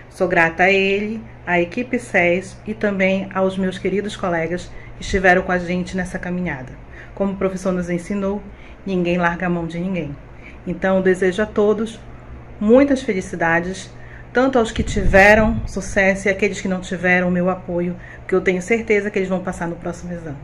Sou grata a ele, à equipe SES e também aos meus queridos colegas que estiveram com a gente nessa caminhada. Como o professor nos ensinou, ninguém larga a mão de ninguém. Então, eu desejo a todos muitas felicidades, tanto aos que tiveram sucesso e aqueles que não tiveram o meu apoio, porque eu tenho certeza que eles vão passar no próximo exame.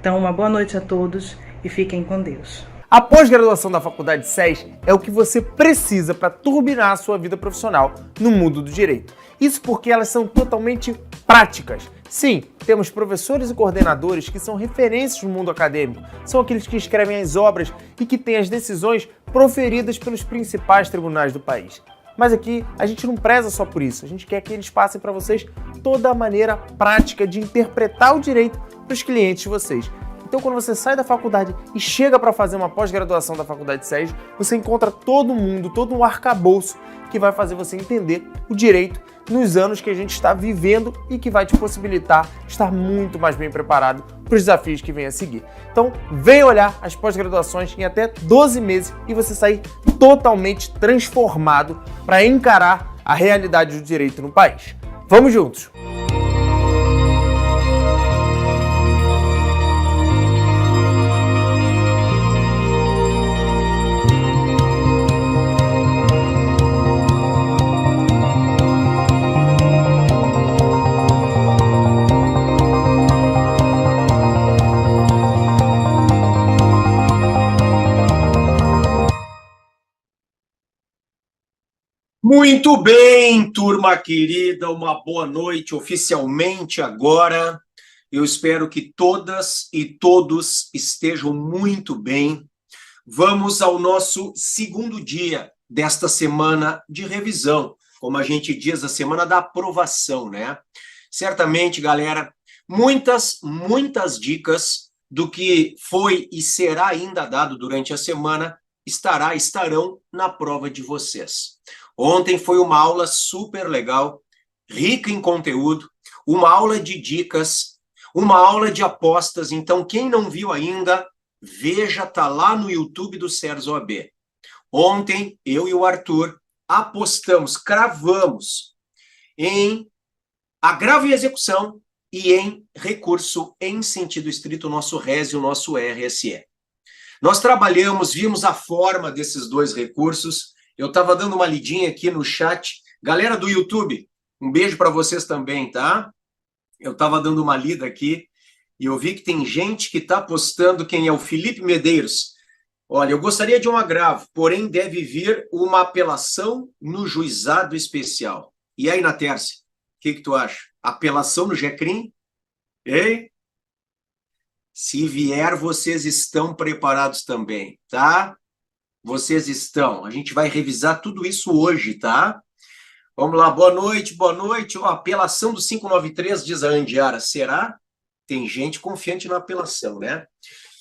Então, uma boa noite a todos e fiquem com Deus. A pós-graduação da Faculdade SES é o que você precisa para turbinar a sua vida profissional no mundo do direito. Isso porque elas são totalmente práticas. Sim, temos professores e coordenadores que são referências no mundo acadêmico, são aqueles que escrevem as obras e que têm as decisões proferidas pelos principais tribunais do país. Mas aqui a gente não preza só por isso, a gente quer que eles passem para vocês toda a maneira prática de interpretar o direito para os clientes de vocês. Então, quando você sai da faculdade e chega para fazer uma pós-graduação da Faculdade SES, você encontra todo mundo, todo um arcabouço que vai fazer você entender o direito nos anos que a gente está vivendo e que vai te possibilitar estar muito mais bem preparado para os desafios que vêm a seguir. Então, venha olhar as pós-graduações em até 12 meses e você sair totalmente transformado para encarar a realidade do direito no país. Vamos juntos! Muito bem, turma querida, uma boa noite oficialmente agora. Eu espero que todas e todos estejam muito bem. Vamos ao nosso segundo dia desta semana de revisão, como a gente diz, a semana da aprovação, né? Certamente, galera, muitas dicas do que foi e será ainda dado durante a semana estarão na prova de vocês. Ontem foi uma aula super legal, rica em conteúdo, uma aula de dicas, uma aula de apostas. Então, quem não viu ainda, veja, tá lá no YouTube do SERS OAB. Ontem, eu e o Arthur apostamos, cravamos em agravo e execução e em recurso em sentido estrito, o nosso RES e o nosso RSE. Nós trabalhamos, vimos a forma desses dois recursos. Eu estava dando uma lidinha aqui no chat. Galera do YouTube, um beijo para vocês também, tá? Eu estava dando uma lida aqui e eu vi que tem gente que está postando quem é o Felipe Medeiros. Olha, eu gostaria de um agravo, porém deve vir uma apelação no juizado especial. E aí, Natércia, o que tu acha? Apelação no GECRIM? Hein? Se vier, vocês estão preparados também, tá? Vocês estão. A gente vai revisar tudo isso hoje, tá? Vamos lá, boa noite, boa noite. Ó, apelação do 593, diz a Andiara. Será? Tem gente confiante na apelação, né?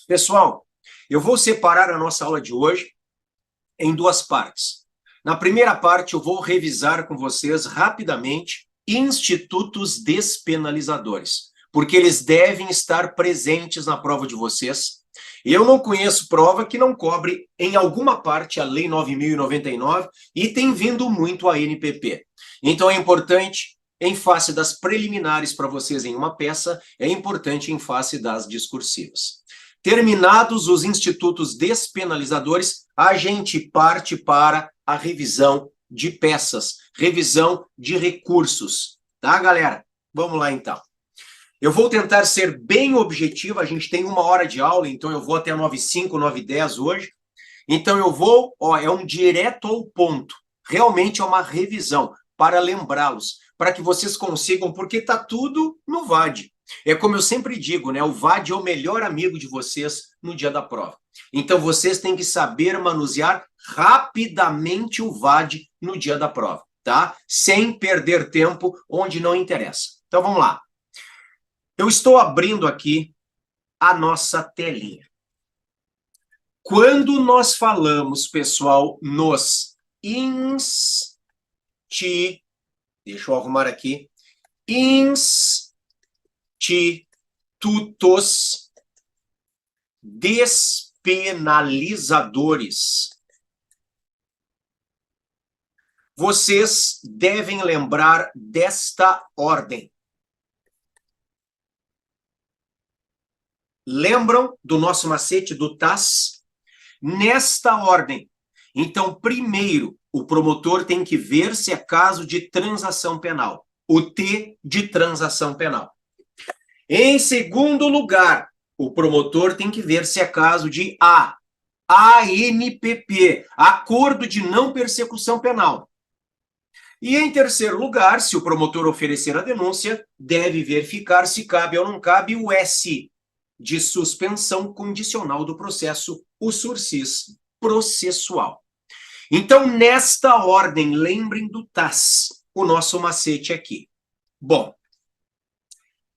Pessoal, eu vou separar a nossa aula de hoje em duas partes. Na primeira parte, eu vou revisar com vocês rapidamente institutos despenalizadores, porque eles devem estar presentes na prova de vocês. Eu não conheço prova que não cobre em alguma parte a Lei 9.099 e tem vindo muito a NPP. Então é importante, em face das preliminares para vocês em uma peça, é importante em face das discursivas. Terminados os institutos despenalizadores, a gente parte para a revisão de peças, revisão de recursos. Tá, galera? Vamos lá, então. Eu vou tentar ser bem objetivo, a gente tem 1 hora de aula, então eu vou até 9h05, 9h10 hoje. Então eu vou, é um direto ao ponto. Realmente é uma revisão para lembrá-los, para que vocês consigam, porque está tudo no VAD. É como eu sempre digo, né? O VAD é o melhor amigo de vocês no dia da prova. Então vocês têm que saber manusear rapidamente o VAD no dia da prova, tá? Sem perder tempo onde não interessa. Então vamos lá. Eu estou abrindo aqui a nossa telinha. Quando nós falamos, pessoal, nos deixa eu arrumar aqui, institutos despenalizadores, vocês devem lembrar desta ordem. Lembram do nosso macete do TAS? Nesta ordem. Então, primeiro, o promotor tem que ver se é caso de transação penal. O T de transação penal. Em segundo lugar, o promotor tem que ver se é caso de ANPP, Acordo de Não Persecução Penal. E em terceiro lugar, se o promotor oferecer a denúncia, deve verificar se cabe ou não cabe o S de suspensão condicional do processo, o sursis processual. Então, nesta ordem, lembrem do TAS, o nosso macete aqui. Bom,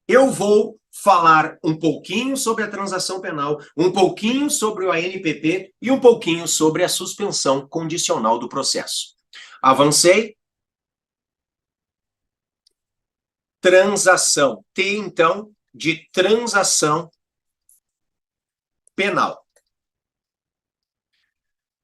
eu vou falar um pouquinho sobre a transação penal, um pouquinho sobre o ANPP e um pouquinho sobre a suspensão condicional do processo. Avancei. Transação. T, então, de transação penal.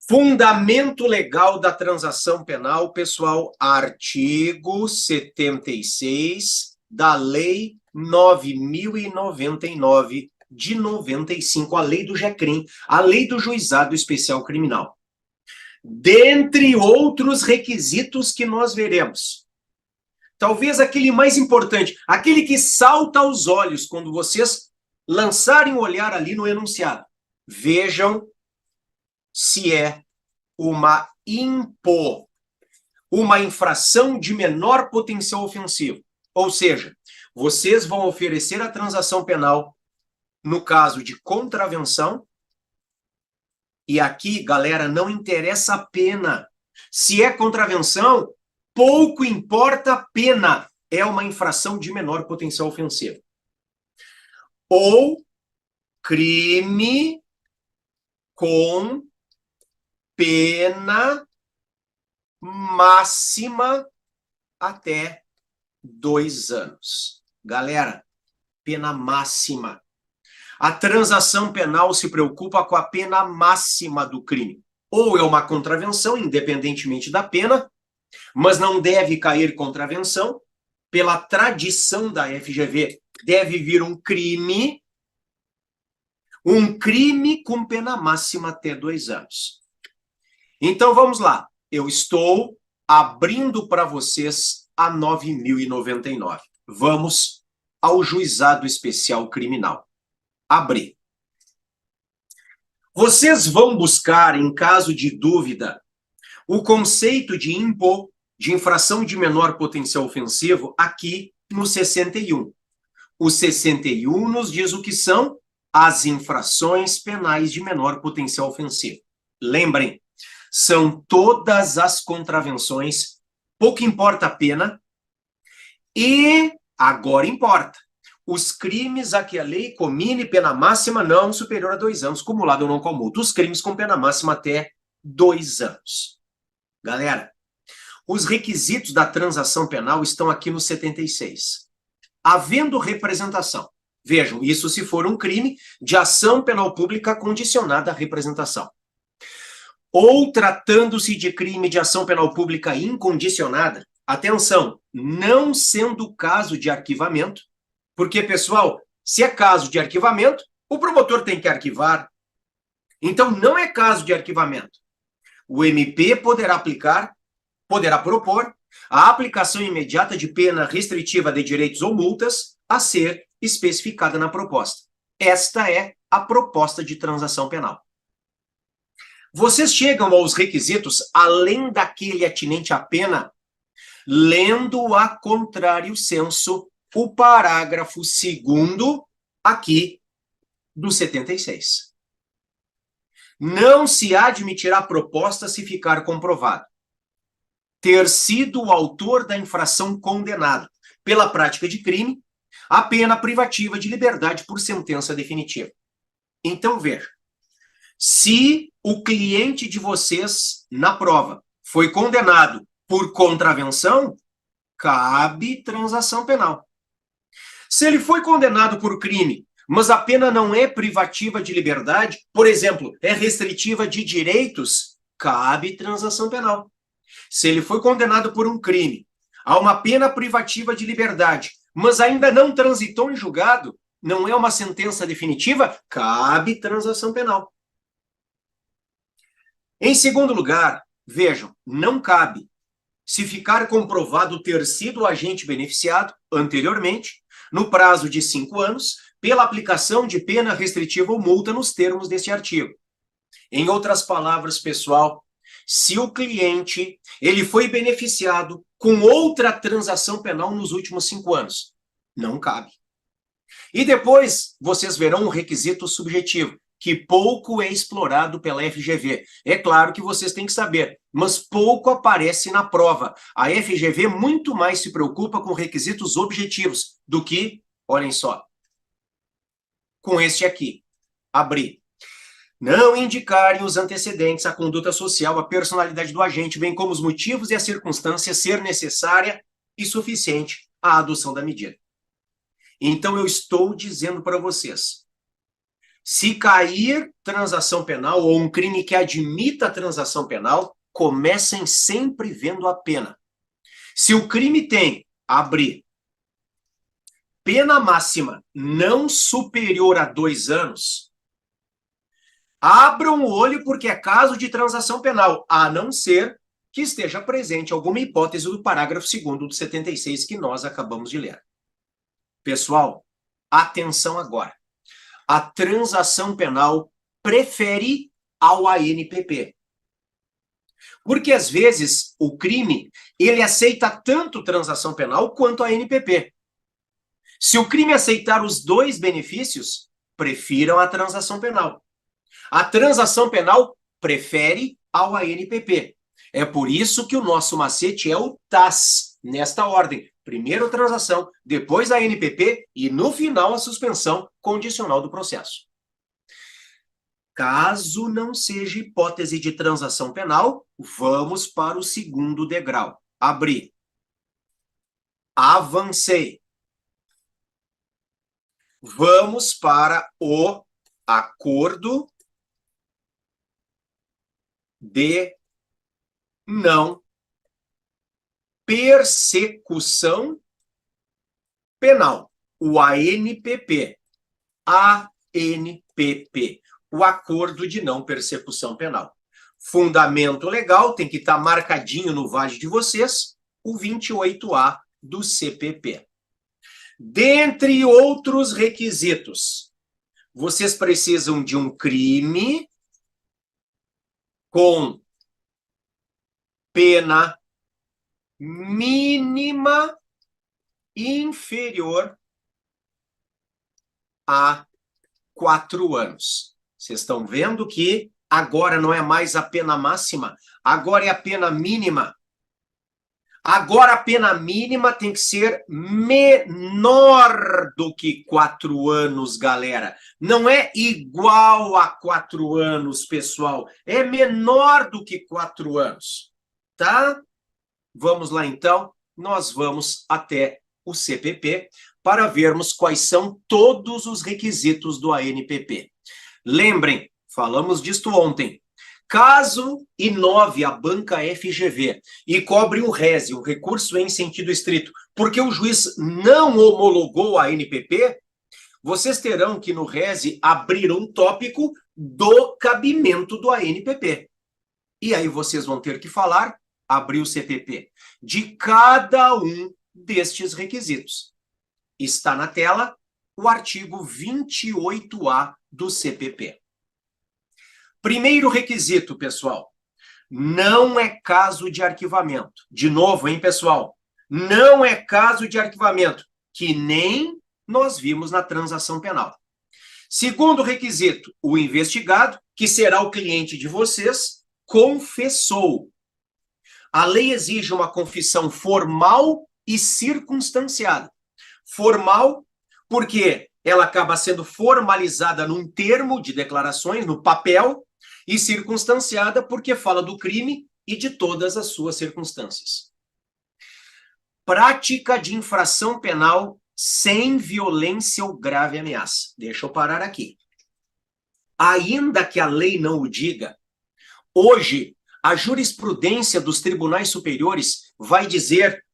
Fundamento legal da transação penal, pessoal, artigo 76 da Lei 9.099 de 95, a Lei do GECRIM, a Lei do Juizado Especial Criminal. Dentre outros requisitos que nós veremos. Talvez aquele mais importante, aquele que salta aos olhos quando vocês lançarem o olhar ali no enunciado. Vejam se é uma infração de menor potencial ofensivo. Ou seja, vocês vão oferecer a transação penal no caso de contravenção. E aqui, galera, não interessa a pena. Se é contravenção, pouco importa a pena. É uma infração de menor potencial ofensivo. Ou crime com pena máxima até 2 anos. Galera, pena máxima. A transação penal se preocupa com a pena máxima do crime. Ou é uma contravenção, independentemente da pena, mas não deve cair contravenção. Pela tradição da FGV, deve vir um crime com pena máxima até 2 anos. Então, vamos lá. Eu estou abrindo para vocês a 9.099. Vamos ao Juizado Especial Criminal. Abrir. Vocês vão buscar, em caso de dúvida, o conceito de IMPO, de infração de menor potencial ofensivo, aqui no 61. O 61 nos diz o que são as infrações penais de menor potencial ofensivo. Lembrem, são todas as contravenções, pouco importa a pena, e agora importa. Os crimes a que a lei comine pena máxima não superior a 2 anos, cumulado ou não com multa. Os crimes com pena máxima até 2 anos. Galera, os requisitos da transação penal estão aqui no 76. Havendo representação. Vejam, isso se for um crime de ação penal pública condicionada à representação. Ou tratando-se de crime de ação penal pública incondicionada, atenção, não sendo caso de arquivamento, porque, pessoal, se é caso de arquivamento, o promotor tem que arquivar. Então, não é caso de arquivamento. O MP poderá propor a aplicação imediata de pena restritiva de direitos ou multas a ser especificada na proposta. Esta é a proposta de transação penal. Vocês chegam aos requisitos, além daquele atinente à pena, lendo a contrário senso o parágrafo 2º aqui do 76. Não se admitirá proposta se ficar comprovado ter sido o autor da infração condenado pela prática de crime a pena privativa de liberdade por sentença definitiva. Então, veja, se o cliente de vocês, na prova, foi condenado por contravenção, cabe transação penal. Se ele foi condenado por crime, mas a pena não é privativa de liberdade, por exemplo, é restritiva de direitos, cabe transação penal. Se ele foi condenado por um crime a uma pena privativa de liberdade, mas ainda não transitou em julgado, não é uma sentença definitiva, cabe transação penal. Em segundo lugar, vejam, não cabe se ficar comprovado ter sido o agente beneficiado anteriormente, no prazo de 5 anos, pela aplicação de pena restritiva ou multa nos termos deste artigo. Em outras palavras, pessoal, se o cliente ele foi beneficiado com outra transação penal nos últimos 5 anos, não cabe. E depois vocês verão um requisito subjetivo, que pouco é explorado pela FGV. É claro que vocês têm que saber, mas pouco aparece na prova. A FGV muito mais se preocupa com requisitos objetivos do que, olhem só, com este aqui, abrir. Não indicarem os antecedentes, a conduta social, a personalidade do agente, bem como os motivos e as circunstâncias ser necessária e suficiente à adoção da medida. Então, eu estou dizendo para vocês, se cair transação penal ou um crime que admita transação penal, comecem sempre vendo a pena. Se o crime tem, abrir, pena máxima não superior a 2 anos, abram o olho porque é caso de transação penal, a não ser que esteja presente alguma hipótese do parágrafo 2º do 76 que nós acabamos de ler. Pessoal, atenção agora. A transação penal prefere ao ANPP. Porque, às vezes, o crime, ele aceita tanto transação penal quanto a ANPP. Se o crime aceitar os dois benefícios, prefiram a transação penal. A transação penal prefere ao ANPP. É por isso que o nosso macete é o TAS, nesta ordem. Primeiro a transação, depois a ANPP e, no final, a suspensão condicional do processo. Caso não seja hipótese de transação penal, vamos para o segundo degrau. Abrir. Avancei. Vamos para o acordo de não persecução penal, o ANPP. ANPP, o acordo de não persecução penal. Fundamento legal tem que estar marcadinho no VAD de vocês, o 28A do CPP. Dentre outros requisitos, vocês precisam de um crime com pena mínima inferior a 4 anos. Vocês estão vendo que agora não é mais a pena máxima, agora é a pena mínima. Agora a pena mínima tem que ser menor do que 4 anos, galera. Não é igual a 4 anos, pessoal. É menor do que 4 anos, tá? Vamos lá, então. Nós vamos até o CPP para vermos quais são todos os requisitos do ANPP. Lembrem, falamos disto ontem. Caso inove a banca FGV e cobre um RESE, um recurso em sentido estrito, porque o juiz não homologou a ANPP, vocês terão que no RESE abrir um tópico do cabimento do ANPP. E aí vocês vão ter que falar, abrir o CPP, de cada um destes requisitos. Está na tela o artigo 28A do CPP. Primeiro requisito, pessoal, não é caso de arquivamento. De novo, hein, pessoal? Não é caso de arquivamento, que nem nós vimos na transação penal. Segundo requisito, o investigado, que será o cliente de vocês, confessou. A lei exige uma confissão formal e circunstanciada. Formal, porque ela acaba sendo formalizada num termo de declarações, no papel, e circunstanciada porque fala do crime e de todas as suas circunstâncias. Prática de infração penal sem violência ou grave ameaça. Deixa eu parar aqui. Ainda que a lei não o diga, hoje A jurisprudência dos tribunais superiores vai dizer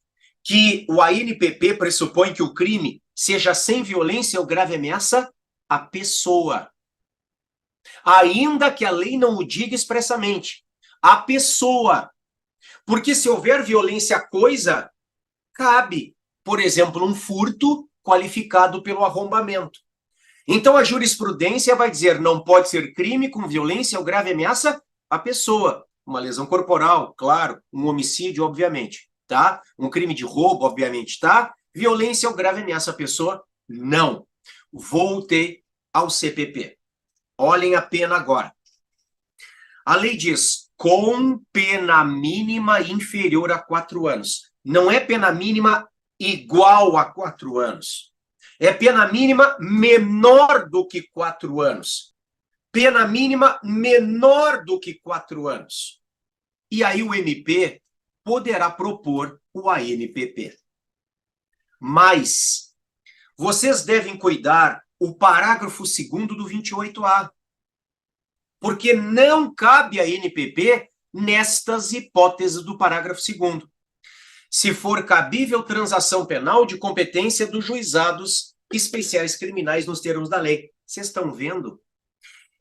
que o ANPP pressupõe que o crime seja sem violência ou grave ameaça à pessoa. Ainda que a lei não o diga expressamente. A pessoa. Porque se houver violência à coisa, cabe, por exemplo, um furto qualificado pelo arrombamento. Então a jurisprudência vai dizer não pode ser crime com violência ou grave ameaça à pessoa. Uma lesão corporal, claro, um homicídio, obviamente, tá? Um crime de roubo, obviamente, tá? Violência ou grave ameaça à pessoa, não. Voltei ao CPP. Olhem a pena agora. A lei diz com pena mínima inferior a 4 anos. Não é pena mínima igual a 4 anos. É pena mínima menor do que 4 anos. Pena mínima menor do que 4 anos. E aí o MP poderá propor o ANPP. Mas vocês devem cuidar o parágrafo 2º do 28A. Porque não cabe a ANPP nestas hipóteses do parágrafo 2º. Se for cabível transação penal de competência dos juizados especiais criminais nos termos da lei. Vocês estão vendo?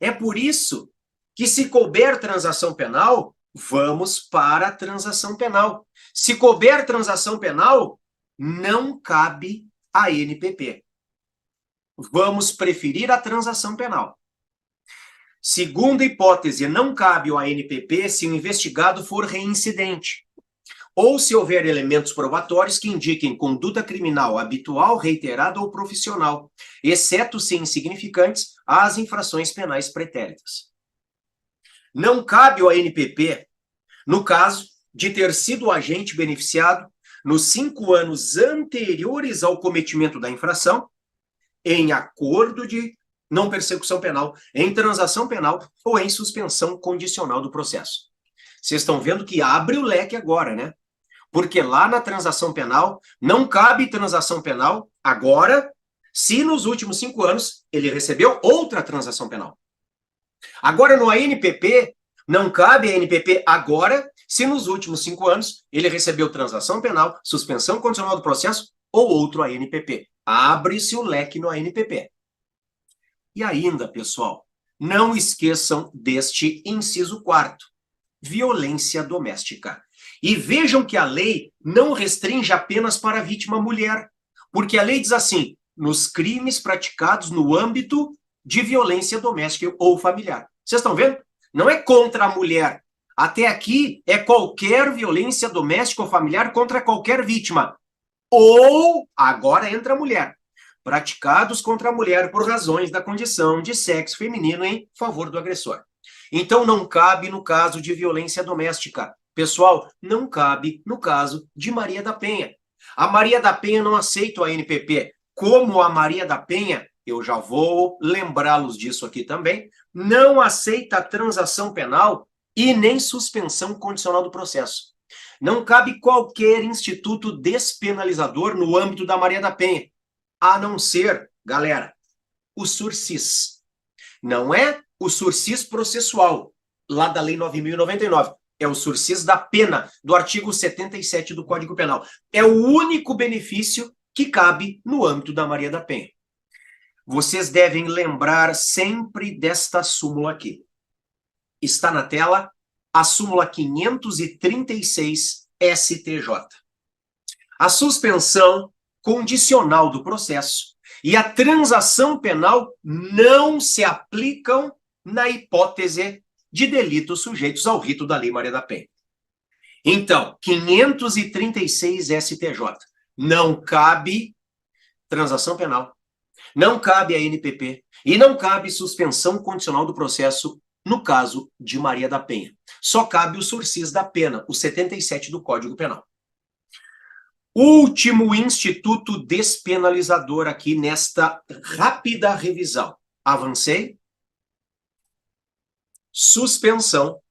É por isso que se couber transação penal, vamos para a transação penal. Se couber transação penal, não cabe a ANPP. Vamos preferir a transação penal. Segunda hipótese, não cabe ao ANPP se o investigado for reincidente, ou se houver elementos probatórios que indiquem conduta criminal habitual, reiterada ou profissional, exceto se insignificantes às infrações penais pretéritas. Não cabe ao ANPP no caso de ter sido o agente beneficiado nos 5 anos anteriores ao cometimento da infração, em acordo de não persecução penal, em transação penal ou em suspensão condicional do processo. Vocês estão vendo que abre o leque agora, né? Porque lá na transação penal, não cabe transação penal agora, se nos últimos 5 anos ele recebeu outra transação penal. Agora no ANPP, não cabe a ANPP agora, se nos últimos 5 anos ele recebeu transação penal, suspensão condicional do processo ou outro ANPP. Abre-se o leque no ANPP. E ainda, pessoal, não esqueçam deste inciso 4º, violência doméstica. E vejam que a lei não restringe apenas para a vítima mulher, porque a lei diz assim, nos crimes praticados no âmbito de violência doméstica ou familiar. Vocês estão vendo? Não é contra a mulher. Até aqui é qualquer violência doméstica ou familiar contra qualquer vítima. Ou, agora entra a mulher, praticados contra a mulher por razões da condição de sexo feminino em favor do agressor. Então não cabe no caso de violência doméstica. Pessoal, não cabe no caso de Maria da Penha. A Maria da Penha não aceita o ANPP. Como a Maria da Penha, eu já vou lembrá-los disso aqui também, não aceita a transação penal e nem suspensão condicional do processo. Não cabe qualquer instituto despenalizador no âmbito da Maria da Penha, a não ser, galera, o sursis. Não é o sursis processual, lá da Lei 9.099. É o sursis da pena, do artigo 77 do Código Penal. É o único benefício que cabe no âmbito da Maria da Penha. Vocês devem lembrar sempre desta súmula aqui. Está na tela a súmula 536 STJ. A suspensão condicional do processo e a transação penal não se aplicam na hipótese de delitos sujeitos ao rito da Lei Maria da Penha. Então, 536 STJ. Não cabe transação penal, não cabe a ANPP e não cabe suspensão condicional do processo no caso de Maria da Penha. Só cabe o sursis da pena, o 77 do Código Penal. Último instituto despenalizador aqui nesta rápida revisão. Avancei. Suspensão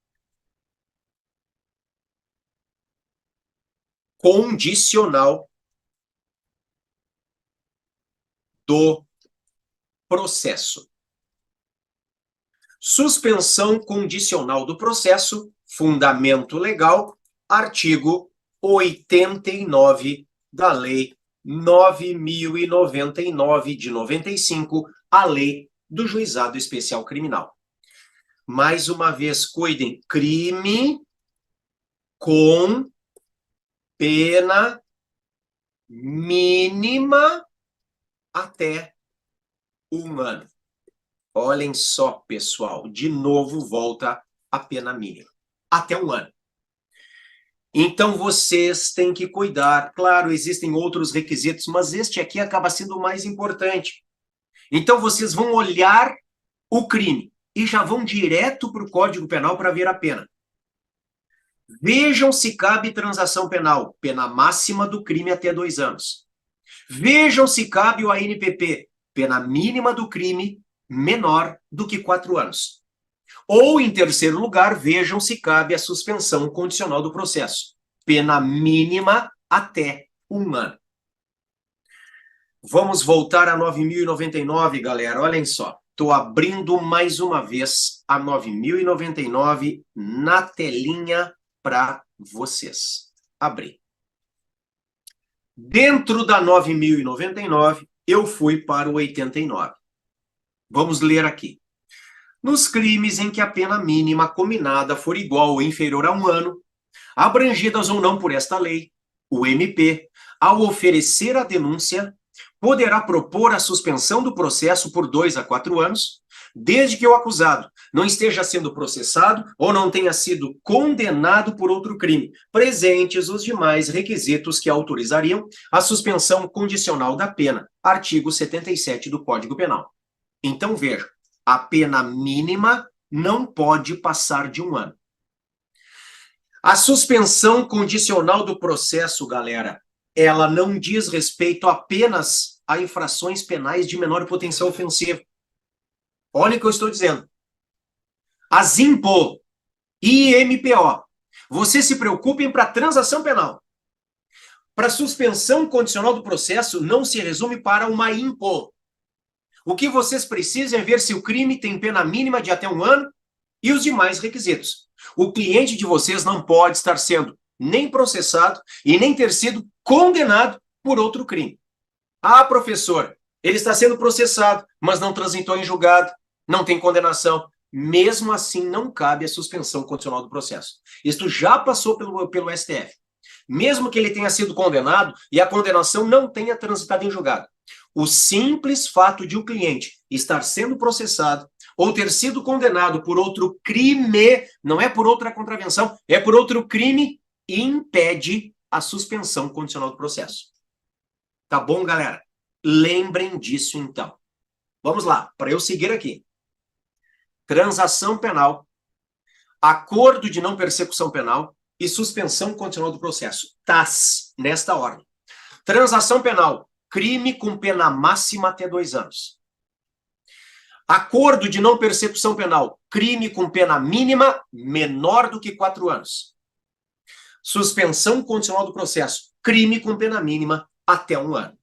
condicional do processo. Suspensão condicional do processo, fundamento legal, artigo 89 da Lei 9.099 de 95, a Lei do Juizado Especial Criminal. Mais uma vez, cuidem, crime com pena mínima até 1 ano. Olhem só, pessoal, de novo volta a pena mínima, até 1 ano. Então, vocês têm que cuidar. Claro, existem outros requisitos, mas este aqui acaba sendo o mais importante. Então, vocês vão olhar o crime e já vão direto para o Código Penal para ver a pena. Vejam se cabe transação penal, pena máxima do crime até 2 anos. Vejam se cabe o ANPP, pena mínima do crime menor do que 4 anos. Ou, em terceiro lugar, vejam se cabe a suspensão condicional do processo, pena mínima até 1 ano. Vamos voltar a 9.099, galera. Olhem só. Estou abrindo mais uma vez a 9.099 na telinha para vocês. Abri. Dentro da 9.099, eu fui para o 89. Vamos ler aqui. Nos crimes em que a pena mínima combinada for igual ou inferior a 1 ano, abrangidas ou não por esta lei, o MP, ao oferecer a denúncia, poderá propor a suspensão do processo por 2 a 4 anos, desde que o acusado não esteja sendo processado ou não tenha sido condenado por outro crime, presentes os demais requisitos que autorizariam a suspensão condicional da pena, artigo 77 do Código Penal. Então, veja, a pena mínima não pode passar de 1 ano. A suspensão condicional do processo, galera, ela não diz respeito apenas a infrações penais de menor potencial ofensivo. Olha o que eu estou dizendo. As IMPO e IMPO, vocês se preocupem para transação penal. Para suspensão condicional do processo, não se resume para uma IMPO. O que vocês precisam é ver se o crime tem pena mínima de até 1 ano e os demais requisitos. O cliente de vocês não pode estar sendo nem processado e nem ter sido condenado por outro crime. Ah, professor, ele está sendo processado, mas não transitou em julgado, não tem condenação. Mesmo assim, não cabe a suspensão condicional do processo. Isto já passou pelo STF. Mesmo que ele tenha sido condenado e a condenação não tenha transitado em julgado. O simples fato de o cliente estar sendo processado ou ter sido condenado por outro crime, não é por outra contravenção, é por outro crime, impede a suspensão condicional do processo. Tá bom, galera? Lembrem disso, então. Vamos lá, para eu seguir aqui. Transação penal, acordo de não persecução penal e suspensão condicional do processo. TAS, nesta ordem. Transação penal, crime com pena máxima até 2 anos. Acordo de não persecução penal, crime com pena mínima menor do que 4 anos. Suspensão condicional do processo, crime com pena mínima até 1 ano.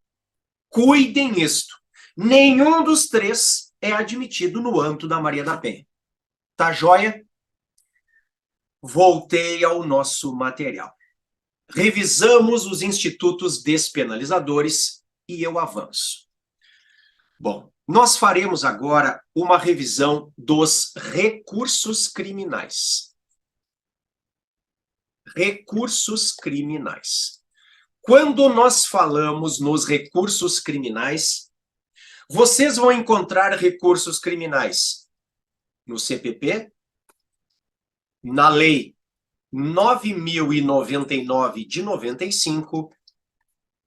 Cuidem isto. Nenhum dos 3 é admitido no âmbito da Maria da Penha. Tá joia? Voltei ao nosso material. Revisamos os institutos despenalizadores e eu avanço. Bom, nós faremos agora uma revisão dos recursos criminais. Recursos criminais. Quando nós falamos nos recursos criminais, vocês vão encontrar recursos criminais no CPP, na Lei 9.099 de 95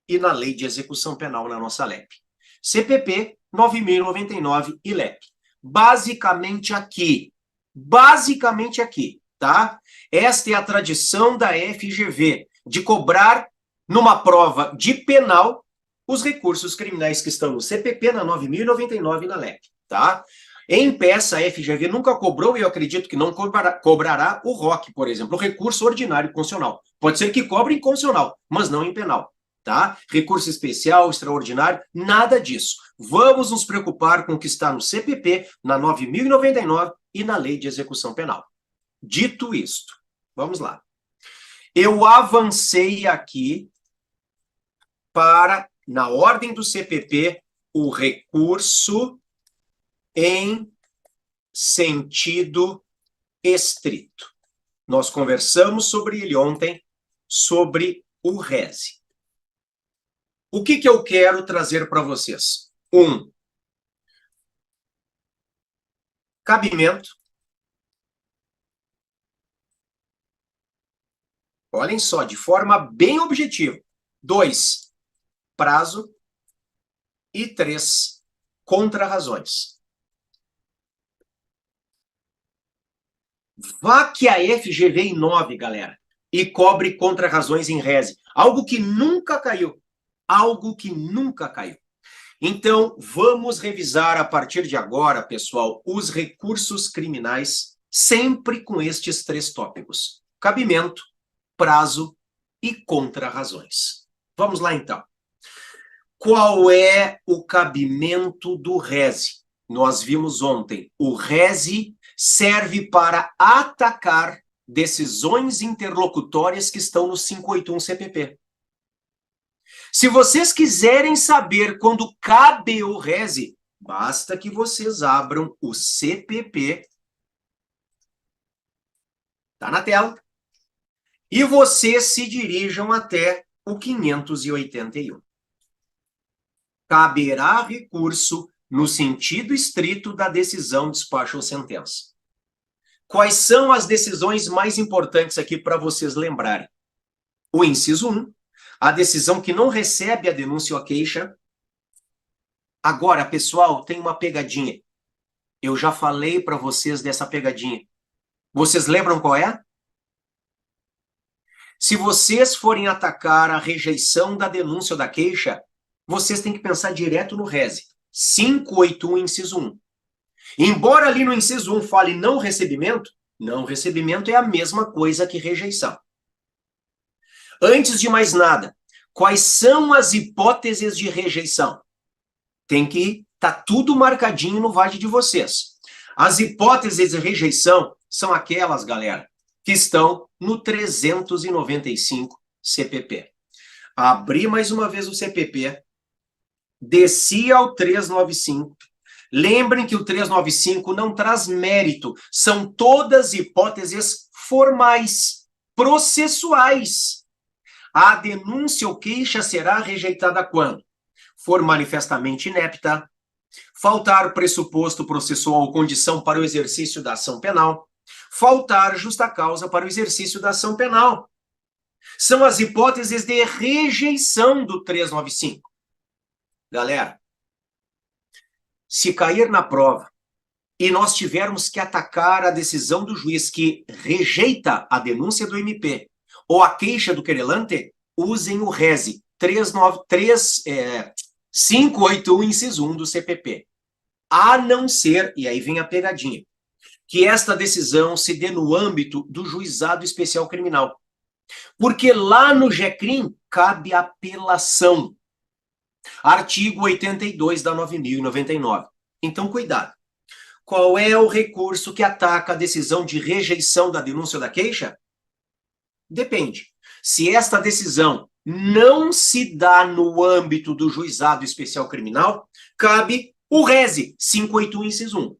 e na Lei de Execução Penal na nossa LEP. CPP 9.099 e LEP. Basicamente aqui, tá? Esta é a tradição da FGV de cobrar numa prova de penal os recursos criminais que estão no CPP, na 9.099 e na LEP, tá? Em peça, a FGV nunca cobrou, e eu acredito que não cobrará o ROC, por exemplo, o recurso ordinário constitucional. Pode ser que cobre em constitucional, mas não em penal, tá? Recurso especial, extraordinário, nada disso. Vamos nos preocupar com o que está no CPP, na 9.099 e na Lei de Execução Penal. Dito isto, vamos lá. Eu avancei aqui para, na ordem do CPP, o recurso em sentido estrito. Nós conversamos sobre ele ontem, sobre o rese. O que eu quero trazer para vocês? Cabimento. Olhem só, de forma bem objetiva. 2, prazo. E 3, contrarrazões. Vá que a FGV inove, galera, e cobre contrarrazões em rese. Algo que nunca caiu. Algo que nunca caiu. Então, vamos revisar a partir de agora, pessoal, os recursos criminais, sempre com estes 3 tópicos: cabimento, prazo e contrarrazões. Vamos lá, então. Qual é o cabimento do rese? Nós vimos ontem, o rese serve para atacar decisões interlocutórias que estão no 581 CPP. Se vocês quiserem saber quando cabe o rese, basta que vocês abram o CPP. Está na tela. E vocês se dirijam até o 581. Caberá recurso no sentido estrito da decisão, despacho ou sentença. Quais são as decisões mais importantes aqui para vocês lembrarem? O inciso 1, a decisão que não recebe a denúncia ou a queixa. Agora, pessoal, tem uma pegadinha. Eu já falei para vocês dessa pegadinha. Vocês lembram qual é? Se vocês forem atacar a rejeição da denúncia ou da queixa, vocês têm que pensar direto no rese. 581, inciso 1. Embora ali no inciso 1 fale não recebimento é a mesma coisa que rejeição. Antes de mais nada, quais são as hipóteses de rejeição? Tem que estar tudo marcadinho no VAD de vocês. As hipóteses de rejeição são aquelas, galera, que estão no 395 CPP. Abri mais uma vez o CPP, desci ao 395. Lembrem que o 395 não traz mérito, são todas hipóteses formais, processuais. A denúncia ou queixa será rejeitada quando for manifestamente inepta, faltar pressuposto processual ou condição para o exercício da ação penal, faltar justa causa para o exercício da ação penal. São as hipóteses de rejeição do 395. Galera, se cair na prova e nós tivermos que atacar a decisão do juiz que rejeita a denúncia do MP ou a queixa do querelante, usem o rese 581, inciso 1 do CPP. A não ser, e aí vem a pegadinha, que esta decisão se dê no âmbito do Juizado Especial Criminal. Porque lá no GECRIM cabe apelação. Artigo 82 da 9.099. Então, cuidado. Qual é o recurso que ataca a decisão de rejeição da denúncia ou da queixa? Depende. Se esta decisão não se dá no âmbito do Juizado Especial Criminal, cabe o rese 581, inciso 1.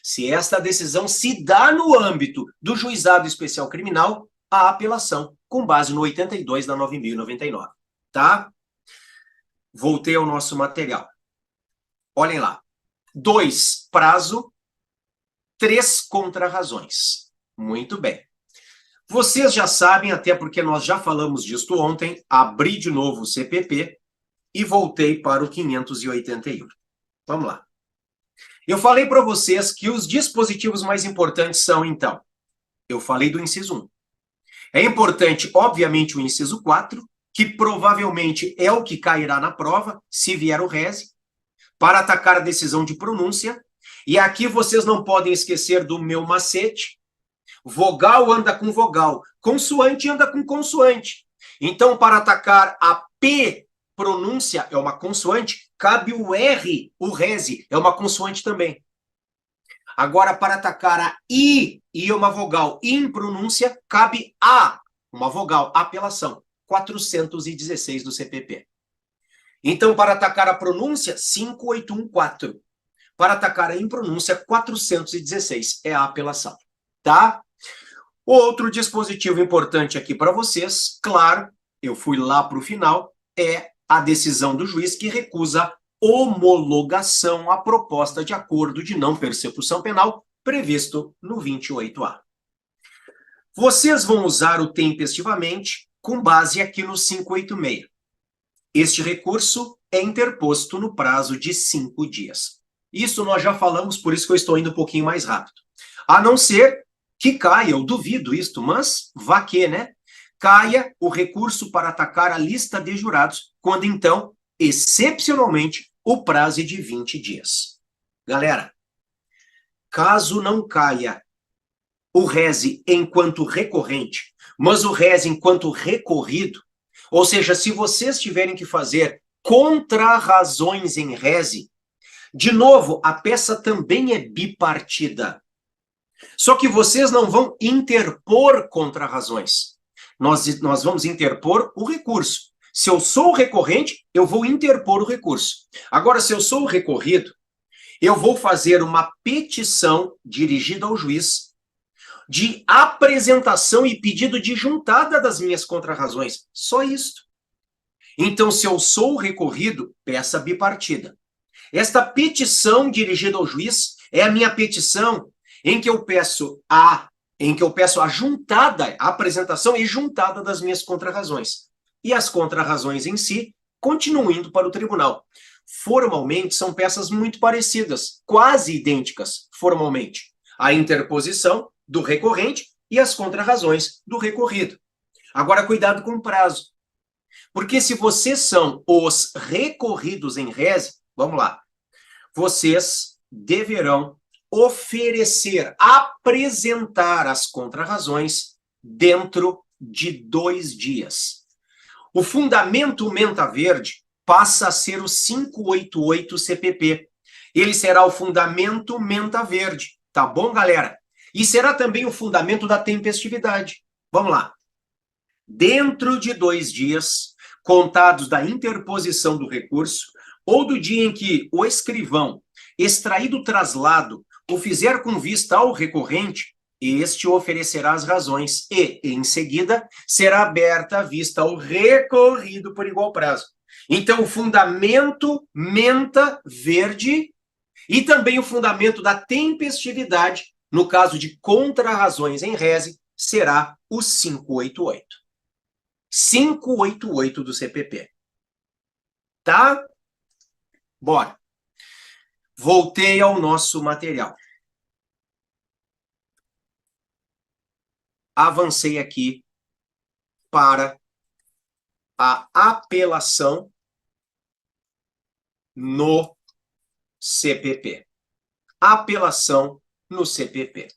Se esta decisão se dá no âmbito do Juizado Especial Criminal, a apelação, com base no 82 da 9.099. Tá? Voltei ao nosso material. Olhem lá. 2, prazo. 3, contrarrazões. Muito bem. Vocês já sabem, até porque nós já falamos disto ontem, abri de novo o CPP e voltei para o 581. Vamos lá. Eu falei para vocês que os dispositivos mais importantes são, então, eu falei do inciso 1. É importante, obviamente, o inciso 4, que provavelmente é o que cairá na prova, se vier o rese, para atacar a decisão de pronúncia. E aqui vocês não podem esquecer do meu macete. Vogal anda com vogal, consoante anda com consoante. Então, para atacar a P, pronúncia é uma consoante, cabe o R, o rese, é uma consoante também. Agora, para atacar a I é uma vogal, impronúncia, cabe A, uma vogal, apelação, 416 do CPP. Então, para atacar a pronúncia, 5814. Para atacar a impronúncia, 416 é a apelação, tá? Outro dispositivo importante aqui para vocês, claro, eu fui lá para o final, é a decisão do juiz que recusa homologação à proposta de acordo de não persecução penal previsto no 28A. Vocês vão usar o tempestivamente com base aqui no 586. Este recurso é interposto no prazo de 5 dias. Isso nós já falamos, por isso que eu estou indo um pouquinho mais rápido. A não ser que caia, eu duvido isto, mas vá que, né? Caia o recurso para atacar a lista de jurados, quando então, excepcionalmente, o prazo é de 20 dias. Galera, caso não caia o rese enquanto recorrente, mas o rese enquanto recorrido, ou seja, se vocês tiverem que fazer contrarrazões em rese, de novo, a peça também é bipartida. Só que vocês não vão interpor contrarrazões. Nós vamos interpor o recurso. Se eu sou o recorrente, eu vou interpor o recurso. Agora, se eu sou o recorrido, eu vou fazer uma petição dirigida ao juiz de apresentação e pedido de juntada das minhas contrarrazões. Só isto. Então, se eu sou o recorrido, peça bipartida. Esta petição dirigida ao juiz é a minha petição em que eu peço a juntada, a apresentação e juntada das minhas contrarrazões. E as contrarrazões em si continuam indo para o tribunal. Formalmente, são peças muito parecidas, quase idênticas, formalmente. A interposição do recorrente e as contrarrazões do recorrido. Agora, cuidado com o prazo. Porque se vocês são os recorridos em rese, vamos lá, vocês deverão oferecer, apresentar as contrarrazões dentro de 2 dias. O fundamento menta verde passa a ser o 588 CPP. Ele será o fundamento menta verde, tá bom, galera? E será também o fundamento da tempestividade. Vamos lá. Dentro de 2 dias, contados da interposição do recurso, ou do dia em que o escrivão extrair do traslado o fizer com vista ao recorrente, este oferecerá as razões e, em seguida, será aberta a vista ao recorrido por igual prazo. Então, o fundamento menta verde e também o fundamento da tempestividade, no caso de contrarrazões em rese, será o 588. 588 do CPP. Tá? Bora. Voltei ao nosso material. Avancei aqui para a apelação no CPP. Apelação no CPP.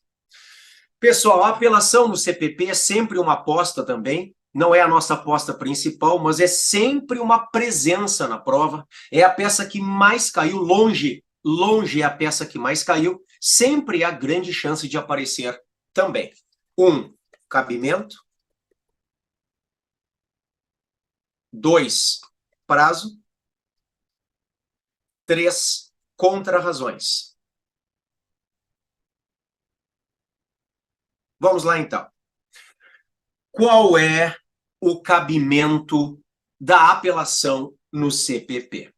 Pessoal, a apelação no CPP é sempre uma aposta também. Não é a nossa aposta principal, mas é sempre uma presença na prova. É a peça que mais caiu, longe é a peça que mais caiu. Sempre há grande chance de aparecer também. 1, cabimento. 2, prazo. 3, contrarrazões. Vamos lá, então. Qual é o cabimento da apelação no CPP?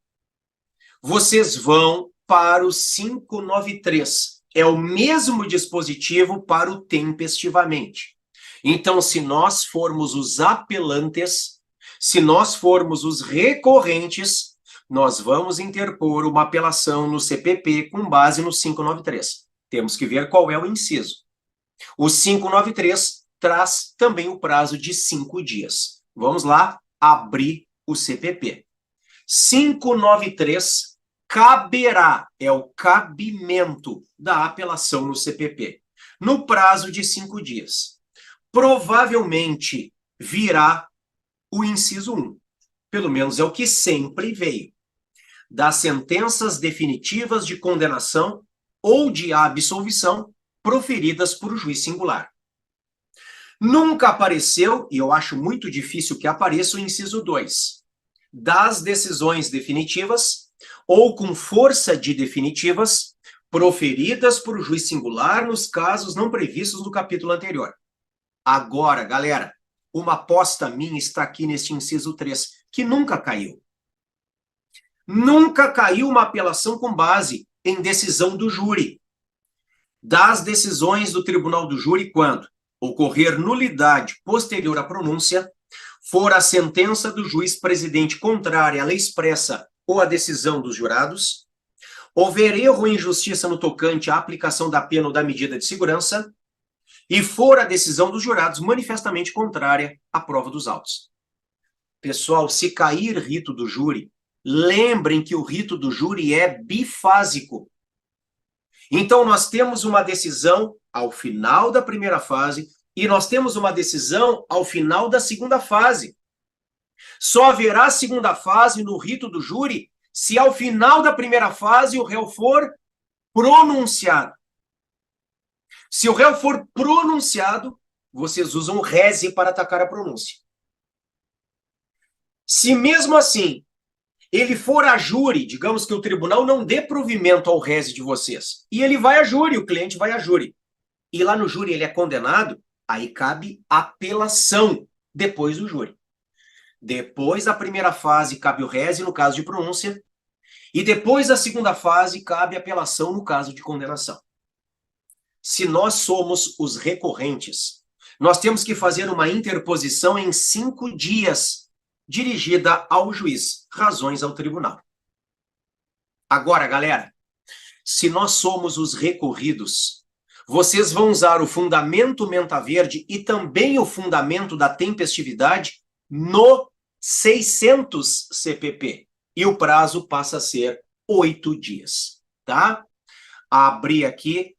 Vocês vão para o 593. É o mesmo dispositivo para o tempestivamente. Então, se nós formos os apelantes, se nós formos os recorrentes, nós vamos interpor uma apelação no CPP com base no 593. Temos que ver qual é o inciso. O 593 traz também o prazo de 5 dias. Vamos lá, abrir o CPP. 593 caberá, é o cabimento da apelação no CPP, no prazo de 5 dias. Provavelmente virá o inciso 1, pelo menos é o que sempre veio. Das sentenças definitivas de condenação ou de absolvição proferidas por juiz singular. Nunca apareceu, e eu acho muito difícil que apareça, o inciso 2, das decisões definitivas ou com força de definitivas proferidas por juiz singular nos casos não previstos no capítulo anterior. Agora, galera, uma aposta minha está aqui neste inciso 3, que nunca caiu. Nunca caiu uma apelação com base em decisão do júri. Das decisões do tribunal do júri quando ocorrer nulidade posterior à pronúncia, for a sentença do juiz presidente contrária à lei expressa ou à decisão dos jurados, houver erro ou injustiça no tocante à aplicação da pena ou da medida de segurança, e for a decisão dos jurados manifestamente contrária à prova dos autos. Pessoal, se cair rito do júri, lembrem que o rito do júri é bifásico. Então, nós temos uma decisão ao final da primeira fase e nós temos uma decisão ao final da segunda fase. Só haverá segunda fase no rito do júri se ao final da primeira fase o réu for pronunciado. Se o réu for pronunciado, vocês usam o rese para atacar a pronúncia. Se mesmo assim ele for a júri, digamos que o tribunal não dê provimento ao rese de vocês, e ele vai a júri, o cliente vai a júri, e lá no júri ele é condenado, aí cabe apelação depois do júri. Depois da primeira fase cabe o rese no caso de pronúncia, e depois da segunda fase cabe apelação no caso de condenação. Se nós somos os recorrentes, nós temos que fazer uma interposição em 5 dias, dirigida ao juiz, razões ao tribunal. Agora, galera, se nós somos os recorridos, vocês vão usar o fundamento menta verde e também o fundamento da tempestividade no 600 CPP. E o prazo passa a ser 8 dias, tá? Abri aqui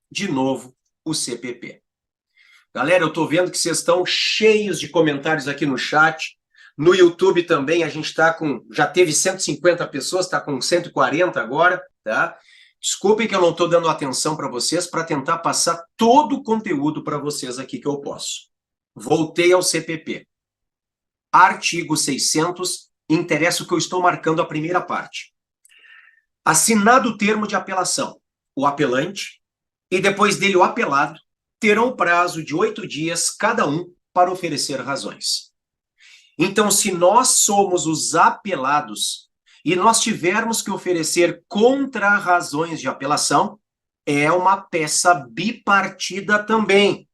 de novo o CPP. Galera, eu tô vendo que vocês estão cheios de comentários aqui no chat. No YouTube também a gente está com... Já teve 150 pessoas, está com 140 agora, tá? Desculpem que eu não estou dando atenção para vocês para tentar passar todo o conteúdo para vocês aqui que eu posso. Voltei ao CPP. Artigo 600, interessa o que eu estou marcando a primeira parte. Assinado o termo de apelação, o apelante e depois dele o apelado terão prazo de 8 dias cada um para oferecer razões. Então, se nós somos os apelados e nós tivermos que oferecer contra-razões de apelação, é uma peça bipartida também.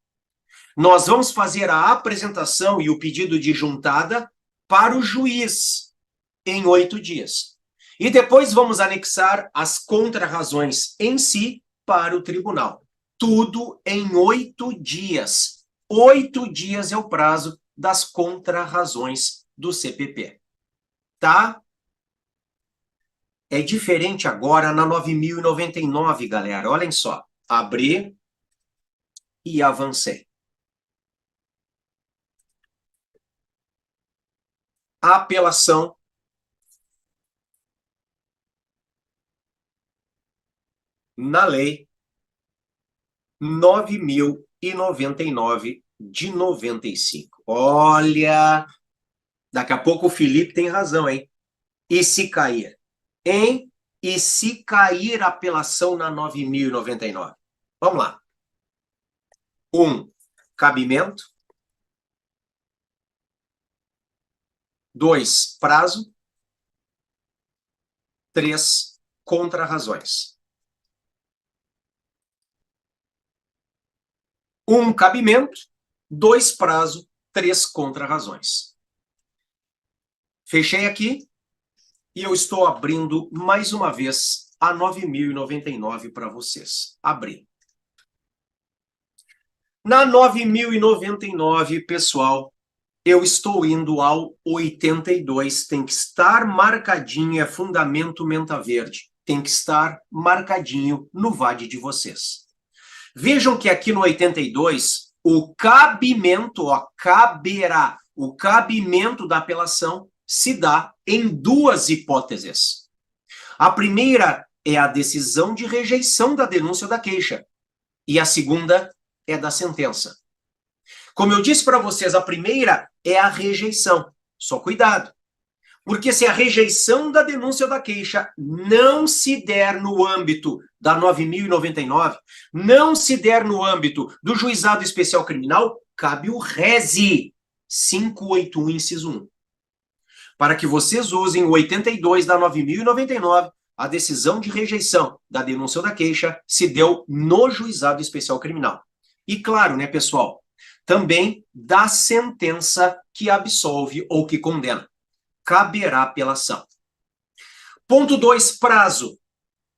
Nós vamos fazer a apresentação e o pedido de juntada para o juiz em 8 dias. E depois vamos anexar as contra-razões em si para o tribunal. Tudo em 8 dias. 8 dias é o prazo das contra-razões do CPP. Tá? É diferente agora na 9.099, galera. Olhem só. Abri e avancei. Apelação na lei 9.099 de 95. Olha, daqui a pouco o Felipe tem razão, hein? E se cair? Hein? E se cair a apelação na 9.099? Vamos lá. 1. Cabimento. 2. Prazo. 3. Contra-razões. 1. Cabimento. 2. Prazo. 3. Contra-razões. Fechei aqui e eu estou abrindo mais uma vez a 9.099 para vocês. Abri. Na 9.099, pessoal, eu estou indo ao 82. Tem que estar marcadinho, é fundamento menta verde. Tem que estar marcadinho no VAD de vocês. Vejam que aqui no 82, o cabimento, ó, caberá, o cabimento da apelação se dá em 2 hipóteses. A primeira é a decisão de rejeição da denúncia ou da queixa. E a segunda é da sentença. Como eu disse para vocês, a primeira é a rejeição. Só cuidado. Porque se a rejeição da denúncia ou da queixa não se der no âmbito da 9.099, não se der no âmbito do Juizado Especial Criminal, cabe o RESE 581, inciso 1. Para que vocês usem o 82 da 9.099, a decisão de rejeição da denúncia ou da queixa se deu no Juizado Especial Criminal. E claro, né, pessoal, também da sentença que absolve ou que condena. Caberá apelação. Ponto 2, prazo.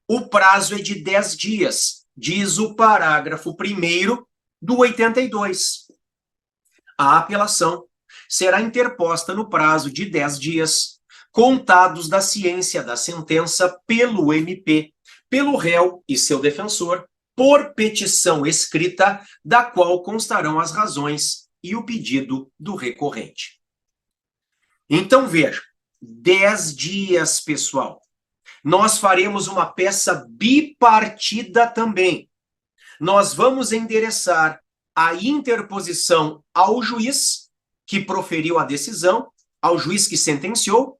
O prazo é de 10 dias, diz o parágrafo 1º do 82. A apelação será interposta no prazo de 10 dias, contados da ciência da sentença pelo MP, pelo réu e seu defensor, por petição escrita, da qual constarão as razões e o pedido do recorrente. Então, veja, 10 dias, pessoal. Nós faremos uma peça bipartida também. Nós vamos endereçar a interposição ao juiz que proferiu a decisão, ao juiz que sentenciou,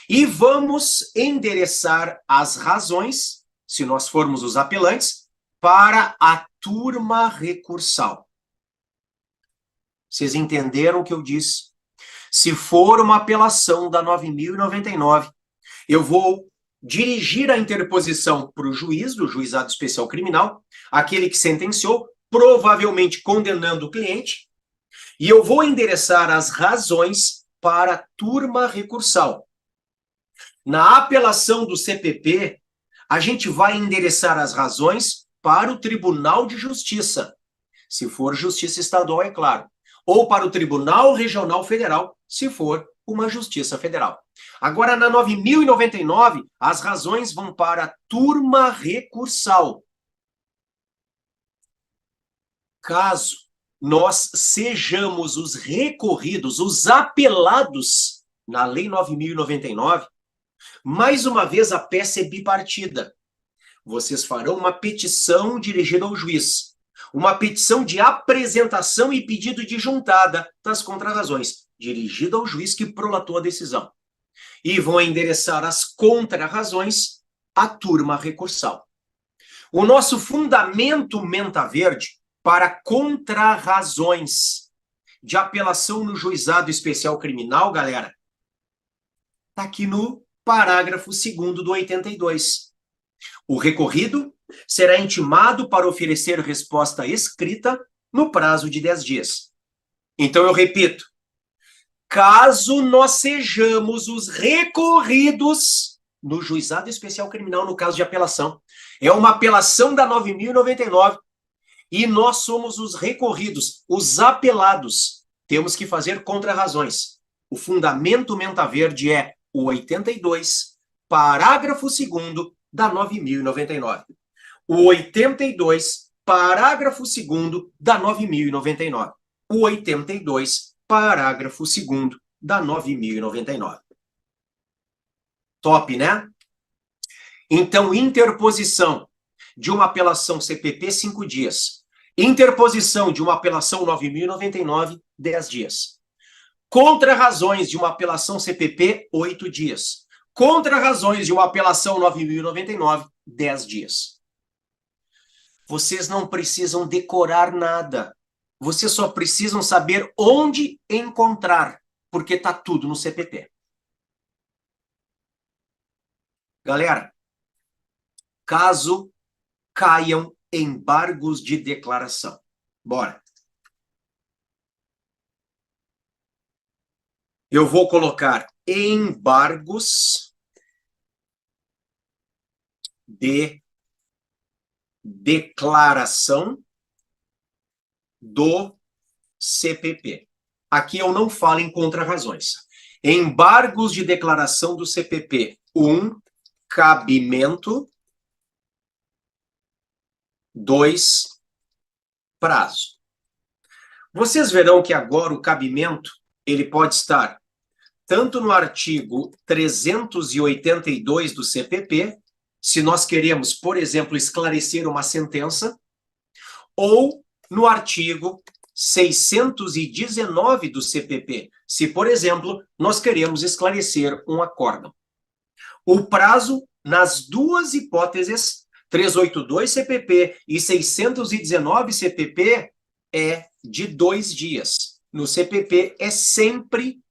e vamos endereçar as razões, se nós formos os apelantes, para a turma recursal. Vocês entenderam o que eu disse? Se for uma apelação da 9.099, eu vou dirigir a interposição para o juiz, do Juizado Especial Criminal, aquele que sentenciou, provavelmente condenando o cliente, e eu vou endereçar as razões para a turma recursal. Na apelação do CPP, a gente vai endereçar as razões para o Tribunal de Justiça, se for Justiça Estadual, é claro, ou para o Tribunal Regional Federal, se for uma Justiça Federal. Agora, na 9.099, as razões vão para a turma recursal. Caso nós sejamos os recorridos, os apelados na Lei 9.099, mais uma vez a peça é bipartida. Vocês farão uma petição dirigida ao juiz, uma petição de apresentação e pedido de juntada das contrarrazões, dirigida ao juiz que prolatou a decisão. E vão endereçar as contrarrazões à turma recursal. O nosso fundamento menta verde para contrarrazões de apelação no Juizado Especial Criminal, galera, está aqui no parágrafo 2º do 82. O recorrido será intimado para oferecer resposta escrita no prazo de 10 dias. Então, eu repito, caso nós sejamos os recorridos no Juizado Especial Criminal, no caso de apelação, é uma apelação da 9.099 e nós somos os recorridos, os apelados. Temos que fazer contrarrazões. O fundamento menta verde é o 82, parágrafo 2º da 9.099. O 82, parágrafo 2º da 9.099. O 82, parágrafo 2º da 9.099. Top, né? Então, interposição de uma apelação CPP, 5 dias. Interposição de uma apelação 9.099, 10 dias. Contrarrazões de uma apelação CPP, 8 dias. Contrarrazões de uma apelação 9.099, 10 dias. Vocês não precisam decorar nada. Vocês só precisam saber onde encontrar, porque está tudo no CPP. Galera, caso caiam embargos de declaração. Bora. Eu vou colocar embargos de declaração do CPP. Aqui eu não falo em contrarrazões. Embargos de declaração do CPP. 1, cabimento. 2, prazo. Vocês verão que agora o cabimento ele pode estar tanto no artigo 382 do CPP, se nós queremos, por exemplo, esclarecer uma sentença, ou no artigo 619 do CPP, se, por exemplo, nós queremos esclarecer um acórdão. O prazo, nas duas hipóteses, 382 CPP e 619 CPP, é de 2 dias. No CPP é sempre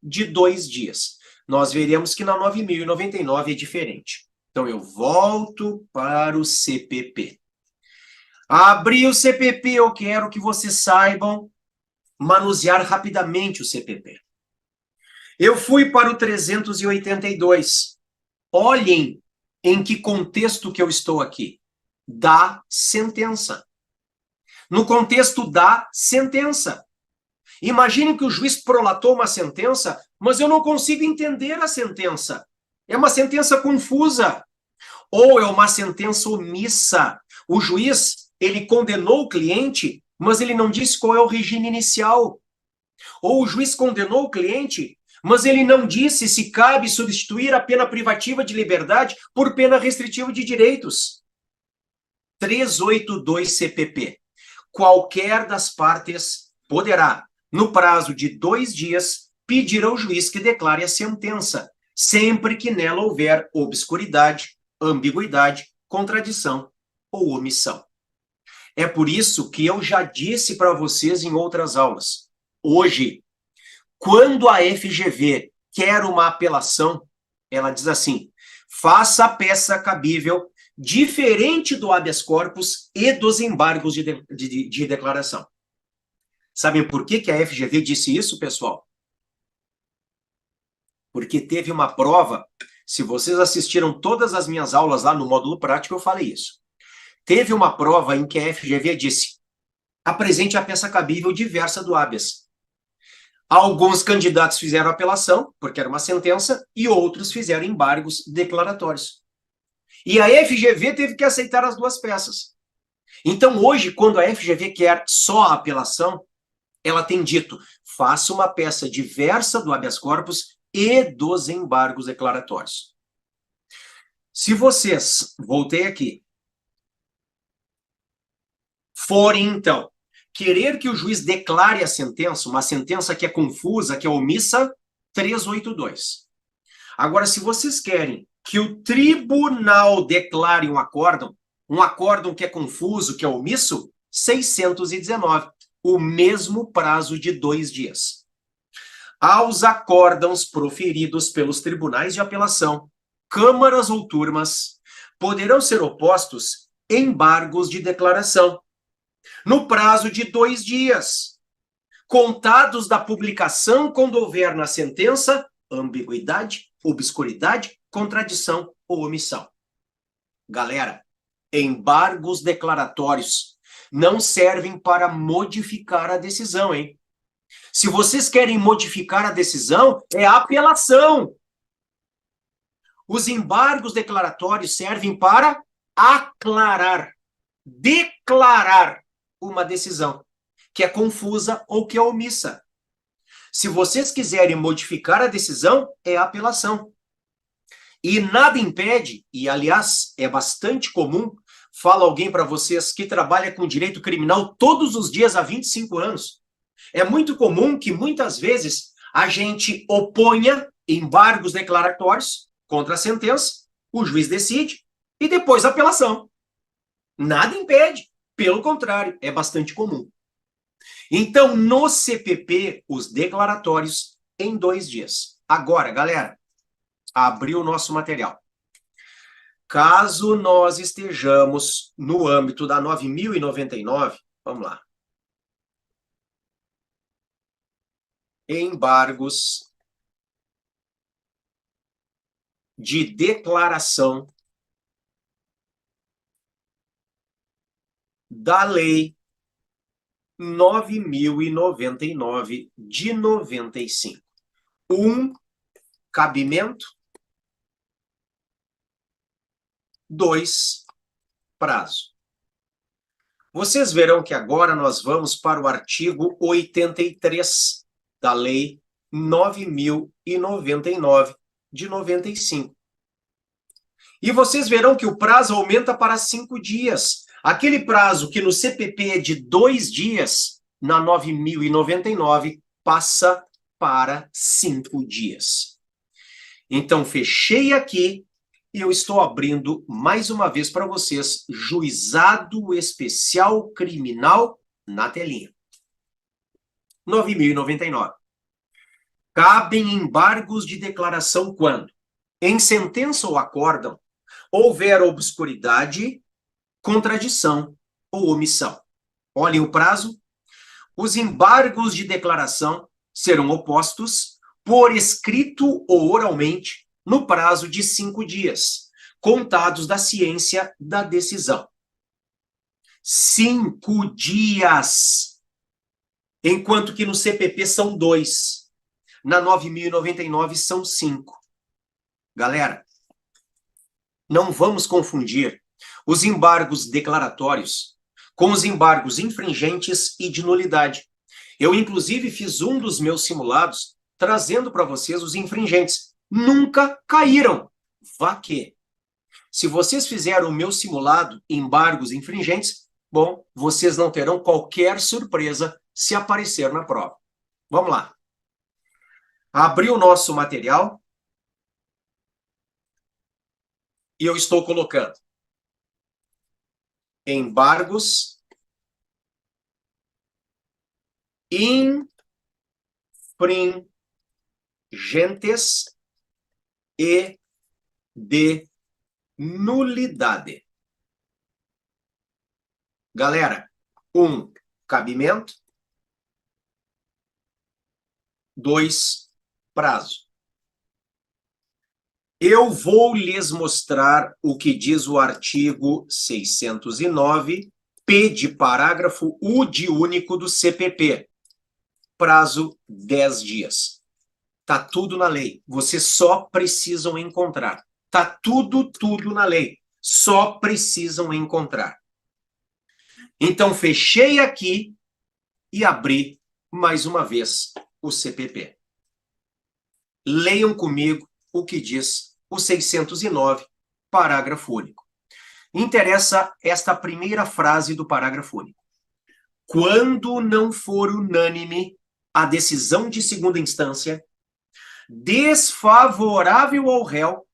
de 2 dias. Nós veremos que na 9.099 é diferente. Então, eu volto para o CPP. Abri o CPP, eu quero que vocês saibam manusear rapidamente o CPP. Eu fui para o 382. Olhem em que contexto que eu estou aqui. Da sentença. No contexto da sentença. Imaginem que o juiz prolatou uma sentença, mas eu não consigo entender a sentença. É uma sentença confusa. Ou é uma sentença omissa. O juiz, ele condenou o cliente, mas ele não disse qual é o regime inicial. Ou o juiz condenou o cliente, mas ele não disse se cabe substituir a pena privativa de liberdade por pena restritiva de direitos. 382 CPP. Qualquer das partes poderá, no prazo de 2 dias, pedir ao juiz que declare a sentença, sempre que nela houver obscuridade, ambiguidade, contradição ou omissão. É por isso que eu já disse para vocês em outras aulas. Hoje, quando a FGV quer uma apelação, ela diz assim: faça a peça cabível diferente do habeas corpus e dos embargos de declaração. Sabem por que a FGV disse isso, pessoal? Porque teve uma prova, se vocês assistiram todas as minhas aulas lá no módulo prático, eu falei isso. Teve uma prova em que a FGV disse: apresente a peça cabível diversa do habeas. Alguns candidatos fizeram apelação, porque era uma sentença, e outros fizeram embargos declaratórios. E a FGV teve que aceitar as duas peças. Então, hoje, quando a FGV quer só a apelação, ela tem dito: faça uma peça diversa do habeas corpus e dos embargos declaratórios. Se vocês, voltei aqui, forem, então, querer que o juiz declare a sentença, uma sentença que é confusa, que é omissa, 382. Agora, se vocês querem que o tribunal declare um acórdão que é confuso, que é omisso, 619, o mesmo prazo de 2 dias. Aos acórdãos proferidos pelos tribunais de apelação, câmaras ou turmas, poderão ser opostos embargos de declaração, no prazo de 2 dias, contados da publicação quando houver na sentença ambiguidade, obscuridade, contradição ou omissão. Galera, embargos declaratórios não servem para modificar a decisão, hein? Se vocês querem modificar a decisão, é apelação. Os embargos declaratórios servem para aclarar, declarar uma decisão que é confusa ou que é omissa. Se vocês quiserem modificar a decisão, é apelação. E nada impede, e aliás é bastante comum, fala alguém para vocês que trabalha com direito criminal todos os dias há 25 anos. É muito comum que muitas vezes a gente oponha embargos declaratórios contra a sentença, o juiz decide e depois a apelação. Nada impede, pelo contrário, é bastante comum. Então, no CPP, os declaratórios em 2 dias. Agora, galera, abriu o nosso material. Caso nós estejamos no âmbito da 9.099, vamos lá. Embargos de declaração da Lei 9.099 de 95. 1, cabimento. 2, prazo. Vocês verão que agora nós vamos para o artigo 83 da Lei 9.099 de 95. E vocês verão que o prazo aumenta para 5 dias. Aquele prazo que no CPP é de 2 dias, na 9.099, passa para 5 dias. Então, fechei aqui e eu estou abrindo mais uma vez para vocês Juizado Especial Criminal na telinha. 9.099. Cabem embargos de declaração quando, em sentença ou acórdão, houver obscuridade, contradição ou omissão. Olhem o prazo. Os embargos de declaração serão opostos por escrito ou oralmente no prazo de 5 dias, contados da ciência da decisão. 5 dias! Enquanto que no CPP são 2. Na 9.099 são 5. Galera, não vamos confundir os embargos declaratórios com os embargos infringentes e de nulidade. Eu, inclusive, fiz um dos meus simulados trazendo para vocês os infringentes. Nunca caíram. Vá que. Se vocês fizeram o meu simulado embargos infringentes, bom, vocês não terão qualquer surpresa se aparecer na prova. Vamos lá. Abri o nosso material e eu estou colocando embargos infringentes e de nulidade. Galera, 1, cabimento. 2, prazo. Eu vou lhes mostrar o que diz o artigo 609, P de parágrafo U de único do CPP. Prazo 10 dias. Tá tudo na lei. Vocês só precisam encontrar. Tá tudo na lei. Só precisam encontrar. Então, fechei aqui e abri mais uma vez o CPP. Leiam comigo o que diz o 609, parágrafo único. Interessa esta primeira frase do parágrafo único. Quando não for unânime a decisão de segunda instância, desfavorável ao réu,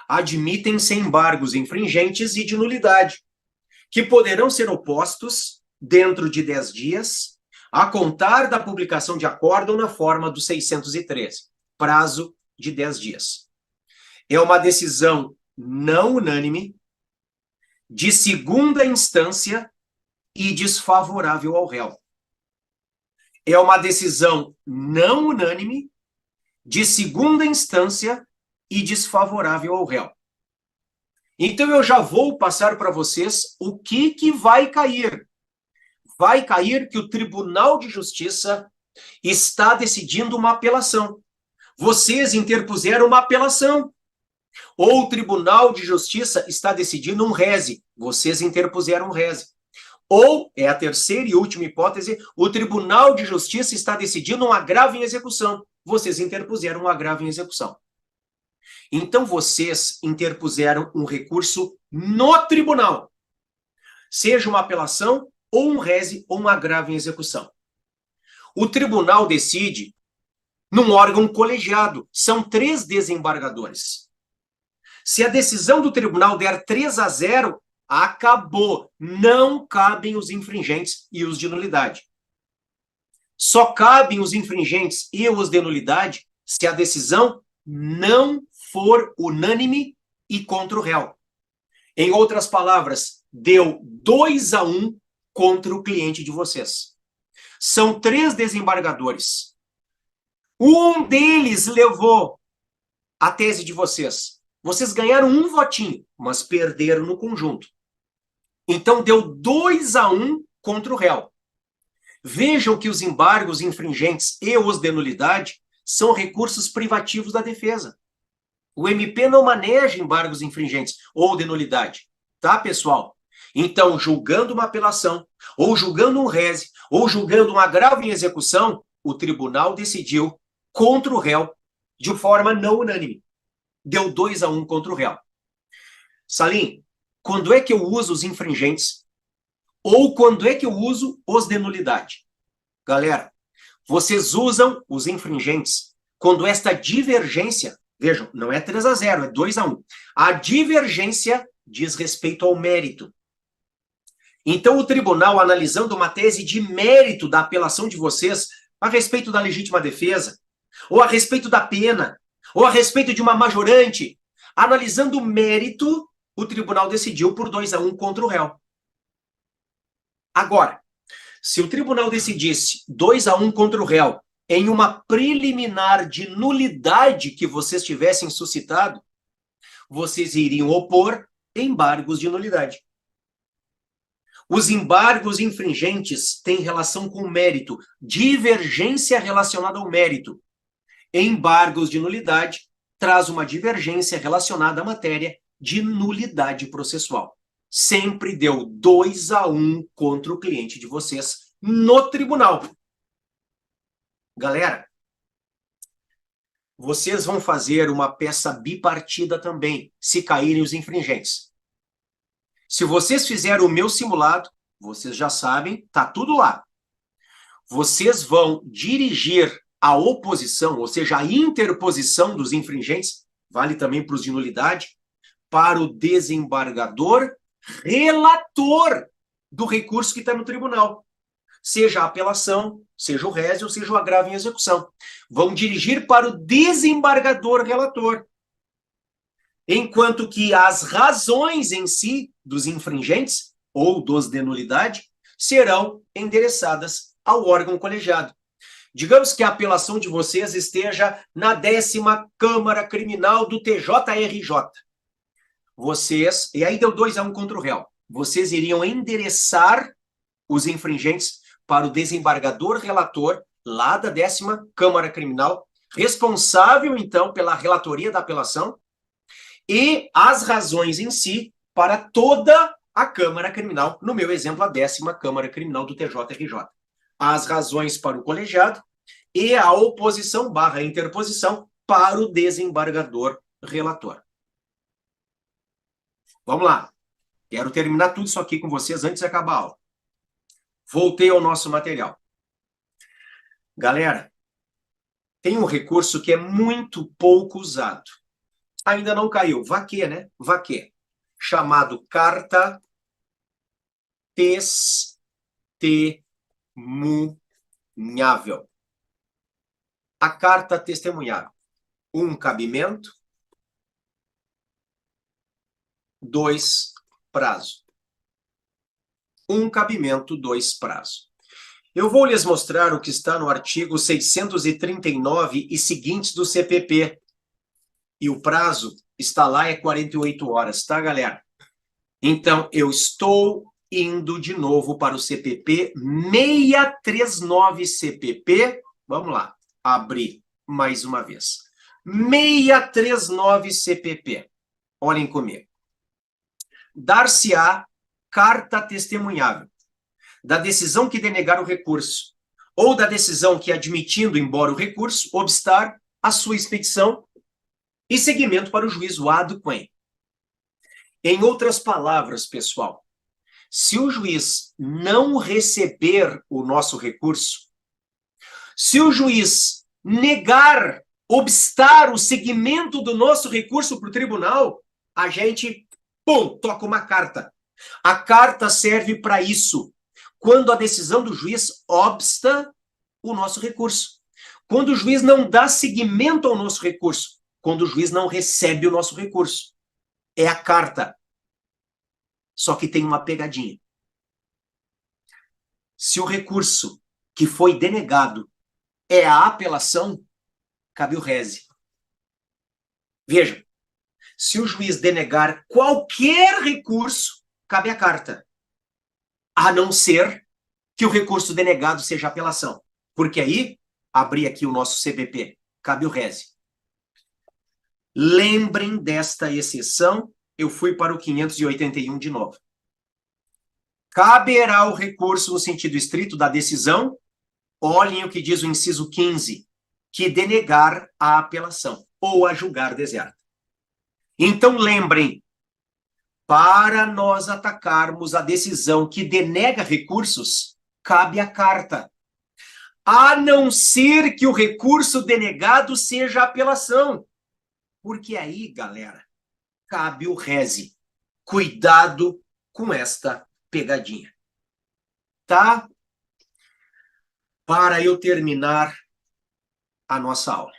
admitem-se embargos infringentes e de nulidade, que poderão ser opostos dentro de 10 dias, a contar da publicação de acórdão na forma do 613, prazo de 10 dias. É uma decisão não unânime, de segunda instância e desfavorável ao réu. É uma decisão não unânime, de segunda instância e desfavorável ao réu. Então eu já vou passar para vocês o que vai cair. Vai cair que o Tribunal de Justiça está decidindo uma apelação. Vocês interpuseram uma apelação. Ou o Tribunal de Justiça está decidindo um rese. Vocês interpuseram um rese. Ou, é a terceira e última hipótese, o Tribunal de Justiça está decidindo um agravo em execução. Vocês interpuseram um agravo em execução. Então, vocês interpuseram um recurso no tribunal. Seja uma apelação, ou um rese, ou um agravo em execução. O tribunal decide num órgão colegiado. São 3 desembargadores. Se a decisão do tribunal der 3-0, acabou. Não cabem os infringentes e os de nulidade. Só cabem os infringentes e os de nulidade se a decisão não for unânime e contra o réu. Em outras palavras, deu 2-1 contra o cliente de vocês. São 3 desembargadores. Um deles levou a tese de vocês. Vocês ganharam um votinho, mas perderam no conjunto. Então, deu 2-1 contra o réu. Vejam que os embargos infringentes e os de nulidade são recursos privativos da defesa. O MP não maneja embargos infringentes ou de nulidade. Tá, pessoal? Então, julgando uma apelação, ou julgando um rese, ou julgando um agravo em execução, o tribunal decidiu contra o réu de forma não unânime. Deu 2-1 contra o réu. Salim, quando é que eu uso os infringentes? Ou quando é que eu uso os de nulidade? Galera, vocês usam os infringentes quando esta divergência, vejam, não é 3-0, é 2-1. A divergência diz respeito ao mérito. Então, o tribunal, analisando uma tese de mérito da apelação de vocês a respeito da legítima defesa, ou a respeito da pena, ou a respeito de uma majorante, analisando o mérito, o tribunal decidiu por 2-1 contra o réu. Agora, se o tribunal decidisse 2-1 contra o réu em uma preliminar de nulidade que vocês tivessem suscitado, vocês iriam opor embargos de nulidade. Os embargos infringentes têm relação com o mérito, divergência relacionada ao mérito. Embargos de nulidade traz uma divergência relacionada à matéria de nulidade processual. Sempre deu 2-1 contra o cliente de vocês no tribunal. Galera, vocês vão fazer uma peça bipartida também, se caírem os infringentes. Se vocês fizerem o meu simulado, vocês já sabem, tá tudo lá. Vocês vão dirigir a oposição, ou seja, a interposição dos infringentes, vale também para os de nulidade, para o desembargador relator do recurso que está no tribunal. Seja a apelação, seja o résio, seja o agravo em execução. Vão dirigir para o desembargador relator. Enquanto que as razões em si dos infringentes, ou dos de nulidade, serão endereçadas ao órgão colegiado. Digamos que a apelação de vocês esteja na 10ª Câmara Criminal do TJRJ. Vocês, e aí deu 2-1 contra o réu, vocês iriam endereçar os infringentes para o desembargador relator, lá da 10ª Câmara Criminal, responsável, então, pela relatoria da apelação, e as razões em si para toda a Câmara Criminal, no meu exemplo, a 10ª Câmara Criminal do TJRJ. As razões para o colegiado e a oposição / interposição para o desembargador relator. Vamos lá. Quero terminar tudo isso aqui com vocês antes de acabar a aula. Voltei ao nosso material. Galera, tem um recurso que é muito pouco usado. Ainda não caiu. Vaquê, né? Vaquê. Chamado carta testemunhável. A carta testemunhável. 1 cabimento. 2 prazo. 1 cabimento, 2 prazo. Eu vou lhes mostrar o que está no artigo 639 e seguintes do CPP. E o prazo está lá, é 48 horas, tá, galera? Então, eu estou indo de novo para o CPP 639 CPP. Vamos lá, abrir mais uma vez. 639 CPP. Olhem comigo. Dar-se-á carta testemunhável da decisão que denegar o recurso ou da decisão que, admitindo embora o recurso, obstar a sua expedição e seguimento para o juízo ad quem. Em outras palavras, pessoal, se o juiz não receber o nosso recurso, se o juiz negar, obstar o seguimento do nosso recurso para o tribunal, a gente, pum, toca uma carta. A carta serve para isso. Quando a decisão do juiz obsta o nosso recurso. Quando o juiz não dá seguimento ao nosso recurso. Quando o juiz não recebe o nosso recurso. É a carta. Só que tem uma pegadinha. Se o recurso que foi denegado é a apelação, cabe o rese. Veja, se o juiz denegar qualquer recurso, cabe a carta. A não ser que o recurso denegado seja apelação. Porque aí, abri aqui o nosso CPP, cabe o rese. Lembrem desta exceção, eu fui para o 581 de novo. Caberá o recurso no sentido estrito da decisão, olhem o que diz o inciso 15, que denegar a apelação, ou a julgar deserta. Então lembrem, Para nós atacarmos a decisão que denega recursos, cabe a carta. A não ser que o recurso denegado seja apelação. Porque aí, galera, cabe o rese. Cuidado com esta pegadinha. Tá? Para eu terminar a nossa aula.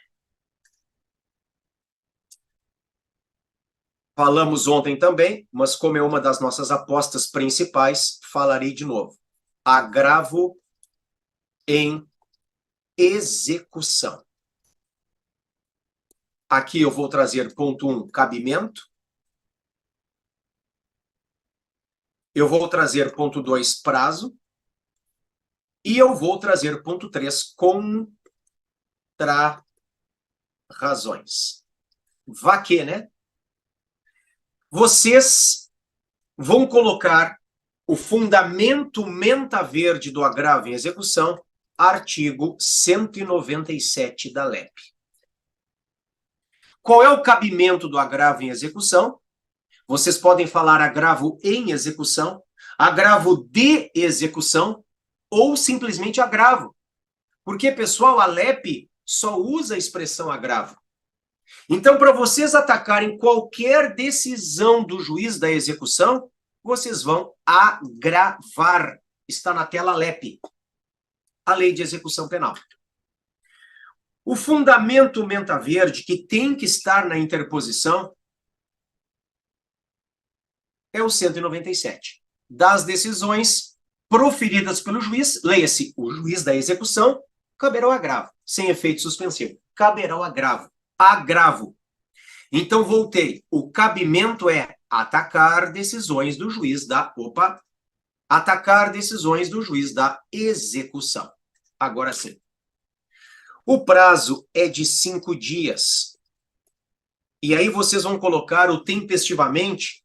Falamos ontem também, mas como é uma das nossas apostas principais, falarei de novo. Agravo em execução. Aqui eu vou trazer ponto 1, cabimento. Eu vou trazer ponto 2, prazo. E eu vou trazer ponto 3, contra-razões. Vá que, né? Vocês vão colocar o fundamento menta verde do agravo em execução, artigo 197 da LEP. Qual é o cabimento do agravo em execução? Vocês podem falar agravo em execução, agravo de execução ou simplesmente agravo. Porque, pessoal, a LEP só usa a expressão agravo. Então, para vocês atacarem qualquer decisão do juiz da execução, vocês vão agravar. Está na tela LEP, a Lei de Execução Penal. O fundamento menta verde, que tem que estar na interposição, é o 197. Das decisões proferidas pelo juiz, leia-se o juiz da execução, caberá o agravo, sem efeito suspensivo. Caberá o agravo. Agravo. Então, voltei. O cabimento é atacar decisões do juiz da... atacar decisões do juiz da execução. Agora sim. O prazo é de 5 dias. E aí vocês vão colocar o tempestivamente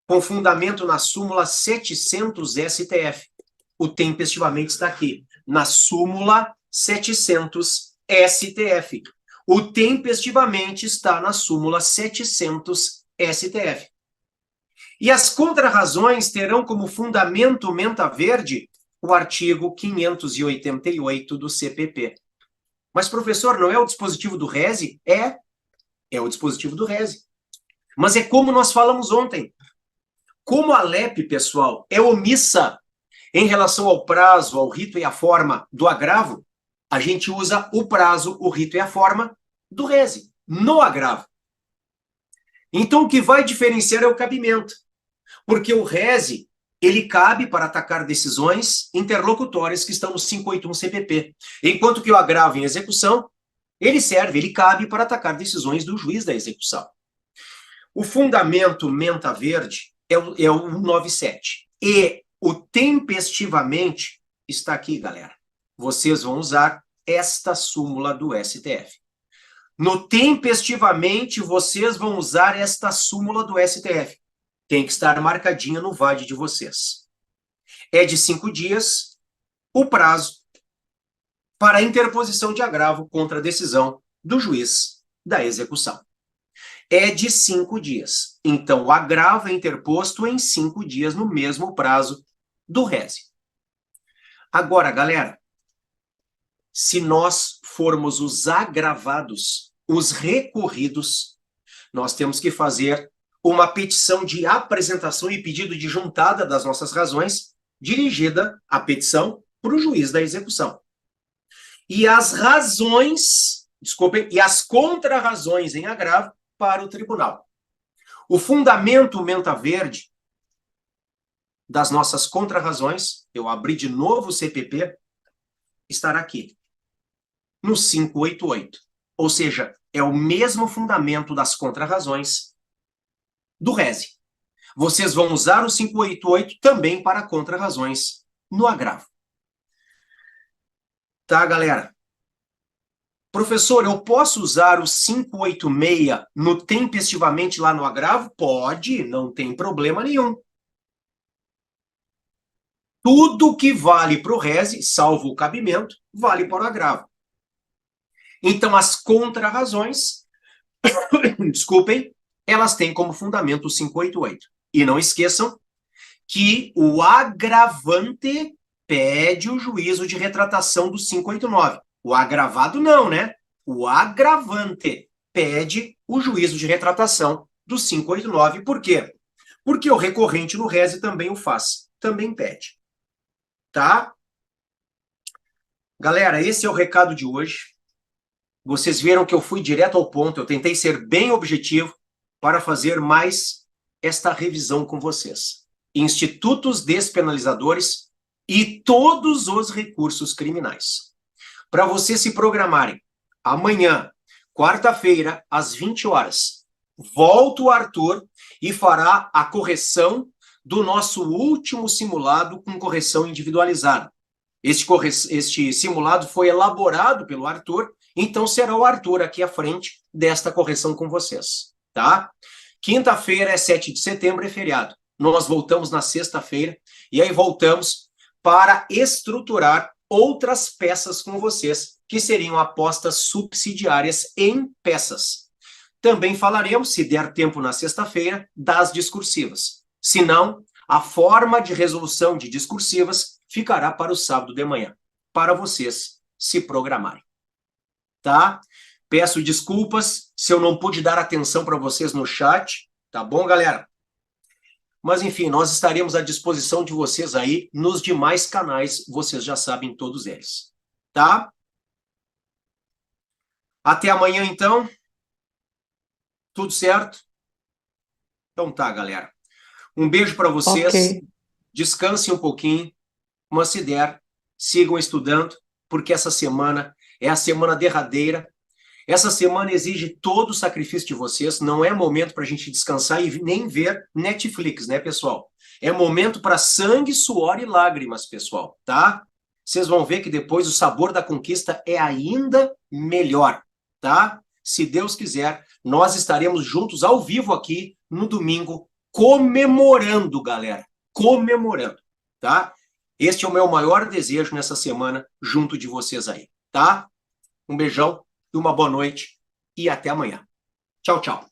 com fundamento na súmula 700 STF. O tempestivamente está aqui, na súmula 700 STF. O tempestivamente está na súmula 700 STF. E as contrarrazões terão como fundamento menta verde o artigo 588 do CPP. Mas, professor, não é o dispositivo do rese? É o dispositivo do rese. Mas é como nós falamos ontem. Como a LEP, pessoal, é omissa em relação ao prazo, ao rito e à forma do agravo, a gente usa o prazo, o rito e a forma do rese, no agravo. Então, o que vai diferenciar é o cabimento. Porque o rese, ele cabe para atacar decisões interlocutórias que estão no 581 CPP. Enquanto que o agravo em execução, ele cabe para atacar decisões do juiz da execução. O fundamento menta verde é o 197. E o tempestivamente está aqui, galera. Vocês vão usar esta súmula do STF. No tempestivamente, vocês vão usar esta súmula do STF. Tem que estar marcadinha no VAD de vocês. É de 5 dias o prazo para a interposição de agravo contra a decisão do juiz da execução. É de 5 dias. Então, o agravo é interposto em 5 dias, no mesmo prazo do rese. Agora, galera, se nós formos os agravados, os recorridos, nós temos que fazer uma petição de apresentação e pedido de juntada das nossas razões, dirigida a petição para o juiz da execução. E as razões, desculpem, e as contrarrazões em agravo para o tribunal. O fundamento menta verde das nossas contrarrazões, eu abri de novo o CPP, estará aqui, no 588. Ou seja, é o mesmo fundamento das contrarrazões do rese. Vocês vão usar o 588 também para contrarrazões no agravo. Tá, galera? Professor, eu posso usar o 586 no tempestivamente lá no agravo? Pode, não tem problema nenhum. Tudo que vale para o rese, salvo o cabimento, vale para o agravo. Então, as contrarrazões, desculpem, elas têm como fundamento o 588. E não esqueçam que o agravante pede o juízo de retratação do 589. O agravado não, né? O agravante pede o juízo de retratação do 589. Por quê? Porque o recorrente no rese também o faz. Também pede. Tá? Galera, esse é o recado de hoje. Vocês viram que eu fui direto ao ponto, eu tentei ser bem objetivo para fazer mais esta revisão com vocês. Institutos despenalizadores e todos os recursos criminais. Para vocês se programarem, amanhã, quarta-feira, às 20 horas, volta o Arthur e fará a correção do nosso último simulado com correção individualizada. Este simulado foi elaborado pelo Arthur, então será o Arthur aqui à frente desta correção com vocês, tá? Quinta-feira é 7 de setembro, é feriado. Nós voltamos na sexta-feira e aí voltamos para estruturar outras peças com vocês, que seriam apostas subsidiárias em peças. Também falaremos, se der tempo na sexta-feira, das discursivas. Se não, a forma de resolução de discursivas ficará para o sábado de manhã, para vocês se programarem. Tá? Peço desculpas se eu não pude dar atenção para vocês no chat, tá bom, galera? Mas, enfim, nós estaremos à disposição de vocês aí nos demais canais, vocês já sabem todos eles, tá? Até amanhã, então. Tudo certo? Então tá, galera. Um beijo para vocês. Ok. Descansem um pouquinho, mas se der, sigam estudando, porque essa semana é a semana derradeira. Essa semana exige todo o sacrifício de vocês, não é momento para a gente descansar e nem ver Netflix, né, pessoal? É momento para sangue, suor e lágrimas, pessoal, tá? Vocês vão ver que depois o sabor da conquista é ainda melhor, tá? Se Deus quiser, nós estaremos juntos ao vivo aqui no domingo, comemorando, galera, comemorando, tá? Este é o meu maior desejo nessa semana junto de vocês aí, tá? Um beijão e uma boa noite e até amanhã. Tchau, tchau.